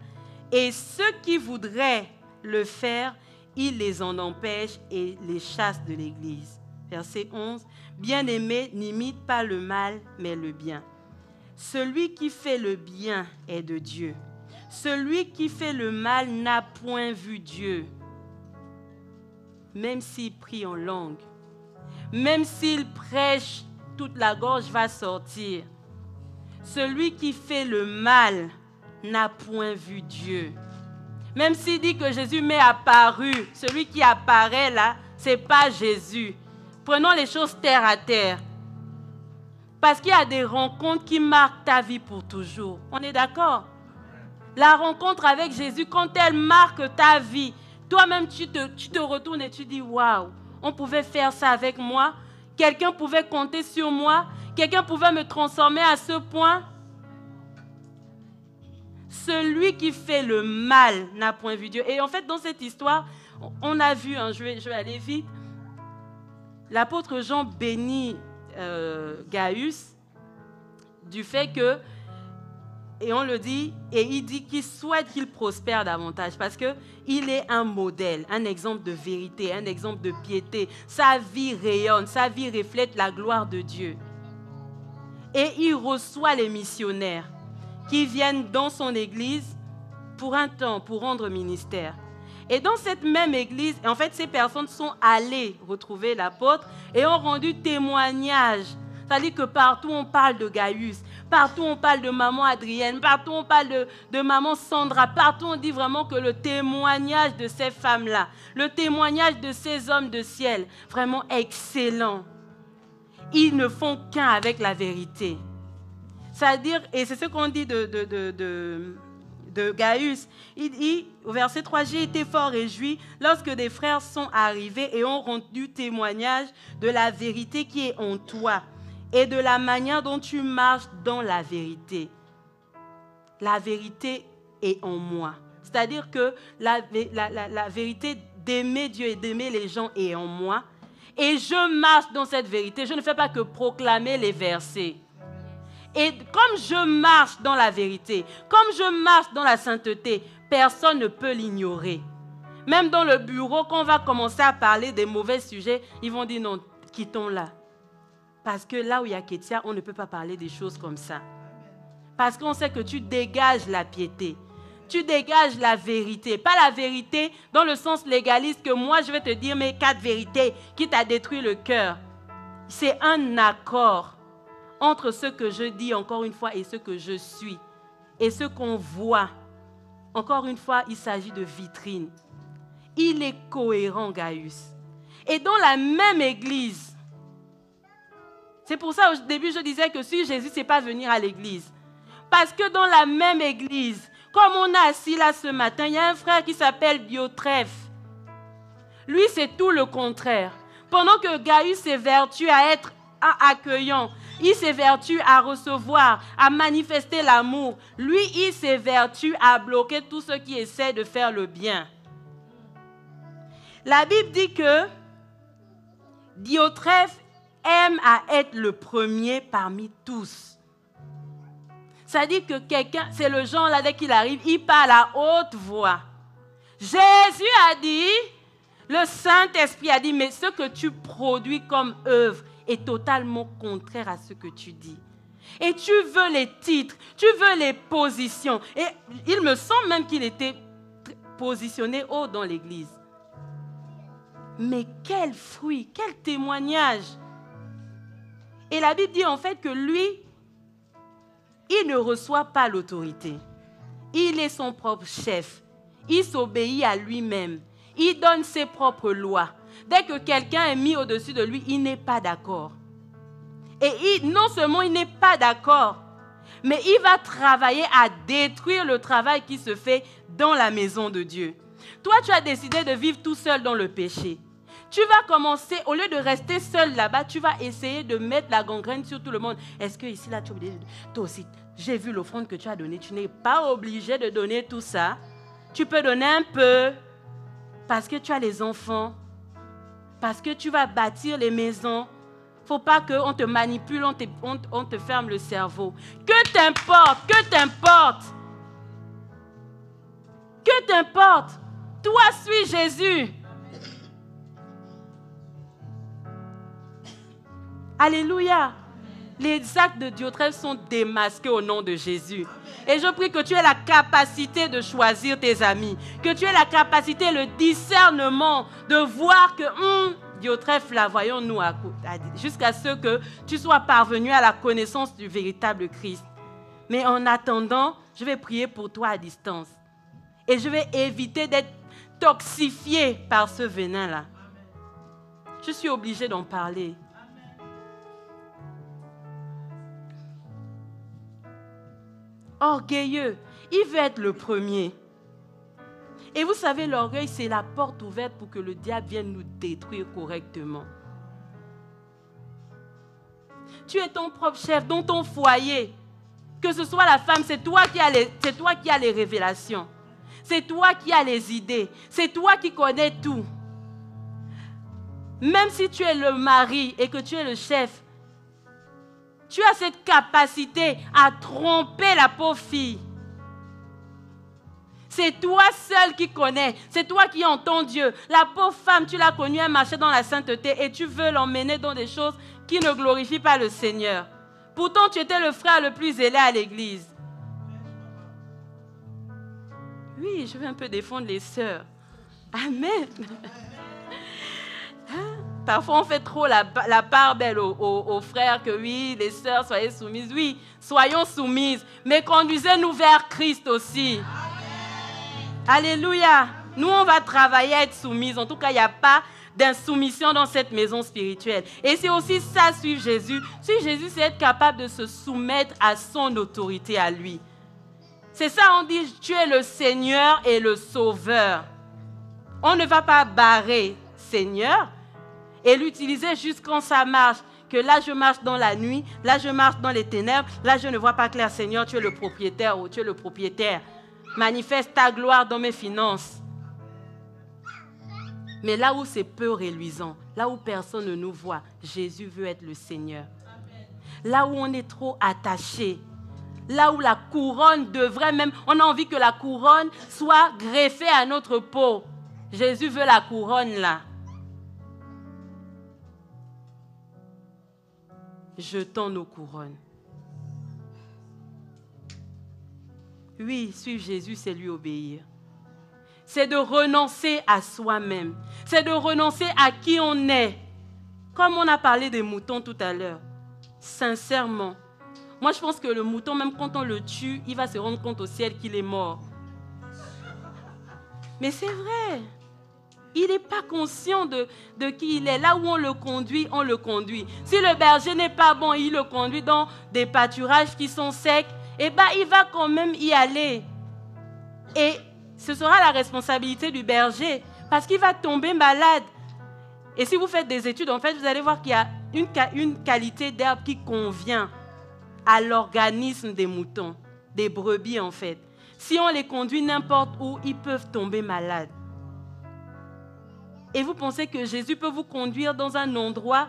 et ceux qui voudraient le faire, il les en empêche et les chasse de l'Église. Verset 11. Bien-aimés, n'imite pas le mal, mais le bien. celui qui fait le bien est de Dieu. Celui qui fait le mal n'a point vu Dieu. Même s'il prie en langue, même s'il prêche, toute la gorge va sortir. Celui qui fait le mal n'a point vu Dieu. Même s'il dit que Jésus m'est apparu, celui qui apparaît là, ce n'est pas Jésus. Prenons les choses terre à terre. Parce qu'il y a des rencontres qui marquent ta vie pour toujours. On est d'accord? La rencontre avec Jésus, quand elle marque ta vie, toi-même tu te retournes et tu dis, waouh, on pouvait faire ça avec moi. Quelqu'un pouvait compter sur moi. Quelqu'un pouvait me transformer à ce point. Celui qui fait le mal n'a point vu Dieu. Et en fait, dans cette histoire, on a vu, je vais aller vite, l'apôtre Jean bénit Gaius du fait que, et on le dit, et il dit qu'il souhaite qu'il prospère davantage parce qu'il est un modèle, un exemple de vérité, un exemple de piété. Sa vie rayonne, sa vie reflète la gloire de Dieu. Et il reçoit les missionnaires qui viennent dans son église pour un temps, pour rendre ministère. Et dans cette même église, en fait, ces personnes sont allées retrouver l'apôtre et ont rendu témoignage. C'est-à-dire que partout on parle de Gaius, partout on parle de maman Adrienne, partout on parle de maman Sandra, partout on dit vraiment que le témoignage de ces femmes-là, le témoignage de ces hommes de ciel, vraiment excellent. Ils ne font qu'un avec la vérité. C'est-à-dire, et c'est ce qu'on dit de Gaius, il dit, au verset 3, « J'ai été fort réjoui lorsque des frères sont arrivés et ont rendu témoignage de la vérité qui est en toi et de la manière dont tu marches dans la vérité. » La vérité est en moi. C'est-à-dire que la vérité d'aimer Dieu et d'aimer les gens est en moi. Et je marche dans cette vérité. Je ne fais pas que proclamer les versets. Et comme je marche dans la vérité, comme je marche dans la sainteté, personne ne peut l'ignorer. Même dans le bureau, quand on va commencer à parler des mauvais sujets, ils vont dire non, quittons-la. Parce que là où il y a Kétia, on ne peut pas parler des choses comme ça. Parce qu'on sait que tu dégages la piété. Tu dégages la vérité. Pas la vérité dans le sens légaliste que moi je vais te dire mes 4 vérités qui t'a détruit le cœur. C'est un accord entre ce que je dis encore une fois et ce que je suis. Et ce qu'on voit. Encore une fois, il s'agit de vitrine. Il est cohérent, Gaius. Et dans la même église, c'est pour ça au début je disais que si Jésus ne sait pas venir à l'église, parce que dans la même église, comme on a assis là ce matin, il y a un frère qui s'appelle Diotrephe. Lui, c'est tout le contraire. Pendant que Gaius s'évertue à être accueillant, il s'évertue à recevoir, à manifester l'amour. Lui, il s'évertue à bloquer tous ceux qui essaient de faire le bien. La Bible dit que Diotrephe aime à être le premier parmi tous. Ça dit que quelqu'un, c'est le genre là, dès qu'il arrive, il parle à haute voix. Jésus a dit, le Saint-Esprit a dit, mais ce que tu produis comme œuvre est totalement contraire à ce que tu dis. Et tu veux les titres, tu veux les positions. Et il me semble même qu'il était positionné haut dans l'église. Mais quel fruit, quel témoignage. Et la Bible dit en fait que lui, il ne reçoit pas l'autorité. Il est son propre chef. Il s'obéit à lui-même. Il donne ses propres lois. Dès que quelqu'un est mis au-dessus de lui, il n'est pas d'accord. Et non seulement il n'est pas d'accord, mais il va travailler à détruire le travail qui se fait dans la maison de Dieu. Toi, tu as décidé de vivre tout seul dans le péché. Tu vas commencer, au lieu de rester seul là-bas, tu vas essayer de mettre la gangrène sur tout le monde. Est-ce que ici, là, tu es obligé de... Toi aussi, j'ai vu l'offrande que tu as donnée. Tu n'es pas obligé de donner tout ça. Tu peux donner un peu parce que tu as les enfants, parce que tu vas bâtir les maisons. Il ne faut pas qu'on te manipule, on te ferme le cerveau. Que t'importe, que t'importe. Que t'importe. Toi, suis Jésus. Alléluia. Les actes de Diotrephe sont démasqués au nom de Jésus. Et je prie que tu aies la capacité de choisir tes amis, que tu aies la capacité, le discernement de voir que Diotrephe, là, voyons-nous jusqu'à ce que tu sois parvenu à la connaissance du véritable Christ. Mais en attendant, je vais prier pour toi à distance. Et je vais éviter d'être toxifié par ce venin-là. Je suis obligée d'en parler. Orgueilleux, il veut être le premier. Et vous savez, l'orgueil, c'est la porte ouverte pour que le diable vienne nous détruire correctement. Tu es ton propre chef dans ton foyer. Que ce soit la femme, c'est toi qui as les révélations. C'est toi qui as les idées. C'est toi qui connais tout. Même si tu es le mari et que tu es le chef, tu as cette capacité à tromper la pauvre fille. C'est toi seul qui connais. C'est toi qui entends Dieu. La pauvre femme, tu l'as connue, elle marchait dans la sainteté et tu veux l'emmener dans des choses qui ne glorifient pas le Seigneur. Pourtant, tu étais le frère le plus zélé à l'église. Oui, je vais un peu défendre les sœurs. Amen. Parfois, on fait trop la part belle aux frères que oui, les sœurs, soyez soumises. Oui, soyons soumises, mais conduisez-nous vers Christ aussi. Alléluia. Nous, on va travailler à être soumises. En tout cas, il n'y a pas d'insoumission dans cette maison spirituelle. Et c'est aussi ça, suivre Jésus. Suivre Jésus, c'est être capable de se soumettre à son autorité à lui. C'est ça, on dit, tu es le Seigneur et le Sauveur. On ne va pas barrer Seigneur et l'utiliser juste quand ça marche. Que là, je marche dans la nuit, là, je marche dans les ténèbres, là, je ne vois pas clair. Seigneur, tu es le propriétaire ou tu es le propriétaire. Manifeste ta gloire dans mes finances. Mais là où c'est peu reluisant, là où personne ne nous voit, Jésus veut être le Seigneur. Là où on est trop attaché, là où la couronne devrait même, on a envie que la couronne soit greffée à notre peau. Jésus veut la couronne là. Jetons nos couronnes. Oui, suivre Jésus, c'est lui obéir. C'est de renoncer à soi-même. C'est de renoncer à qui on est. Comme on a parlé des moutons tout à l'heure. Sincèrement. Moi, je pense que le mouton, même quand on le tue, il va se rendre compte au ciel qu'il est mort. Mais c'est vrai. Il n'est pas conscient de qui il est. Là où on le conduit, on le conduit. Si le berger n'est pas bon, il le conduit dans des pâturages qui sont secs, eh bien, il va quand même y aller. Et ce sera la responsabilité du berger parce qu'il va tomber malade. Et si vous faites des études, en fait, vous allez voir qu'il y a une qualité d'herbe qui convient à l'organisme des moutons, des brebis en fait. Si on les conduit n'importe où, ils peuvent tomber malades. Et vous pensez que Jésus peut vous conduire dans un endroit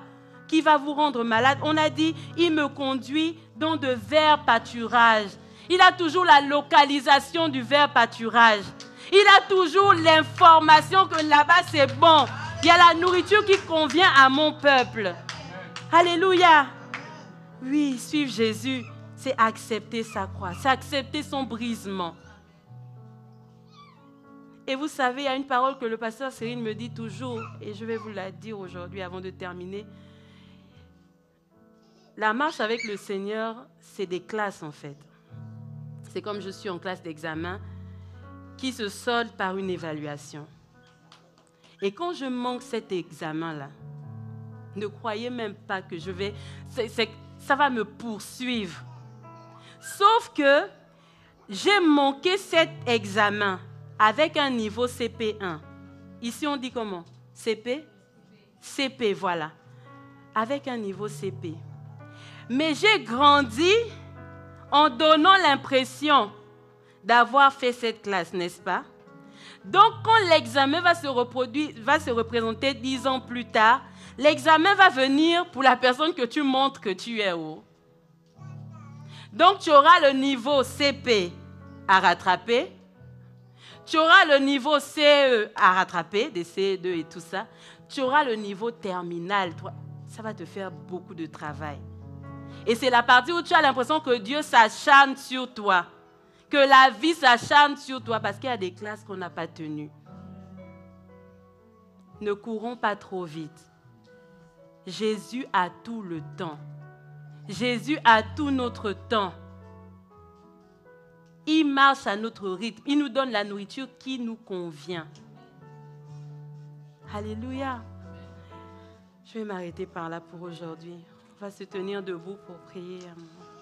qui va vous rendre malade? On a dit, il me conduit dans de verts pâturages. Il a toujours la localisation du vert pâturage. Il a toujours l'information que là-bas c'est bon. Il y a la nourriture qui convient à mon peuple. Alléluia. Oui, suivre Jésus, c'est accepter sa croix, c'est accepter son brisement. Et vous savez, il y a une parole que le pasteur Cyril me dit toujours, et je vais vous la dire aujourd'hui avant de terminer. La marche avec le Seigneur, c'est des classes en fait. C'est comme je suis en classe d'examen qui se solde par une évaluation. Et quand je manque cet examen-là, ne croyez même pas que je vais... ça va me poursuivre. Sauf que j'ai manqué cet examen avec un niveau CP1. Ici, on dit comment? CP? CP, voilà. Avec un niveau CP. Mais j'ai grandi en donnant l'impression d'avoir fait cette classe, n'est-ce pas? Donc, quand l'examen va se représenter 10 ans plus tard, l'examen va venir pour la personne que tu montres que tu es haut. Donc, tu auras le niveau CP à rattraper. Tu auras le niveau CE à rattraper, des CE2 et tout ça. Tu auras le niveau terminal. Ça va te faire beaucoup de travail. Et c'est la partie où tu as l'impression que Dieu s'acharne sur toi. Que la vie s'acharne sur toi parce qu'il y a des classes qu'on n'a pas tenues. Ne courons pas trop vite. Jésus a tout le temps. Jésus a tout notre temps. Il marche à notre rythme. Il nous donne la nourriture qui nous convient. Alléluia. Je vais m'arrêter par là pour aujourd'hui. On va se tenir debout pour prier un moment.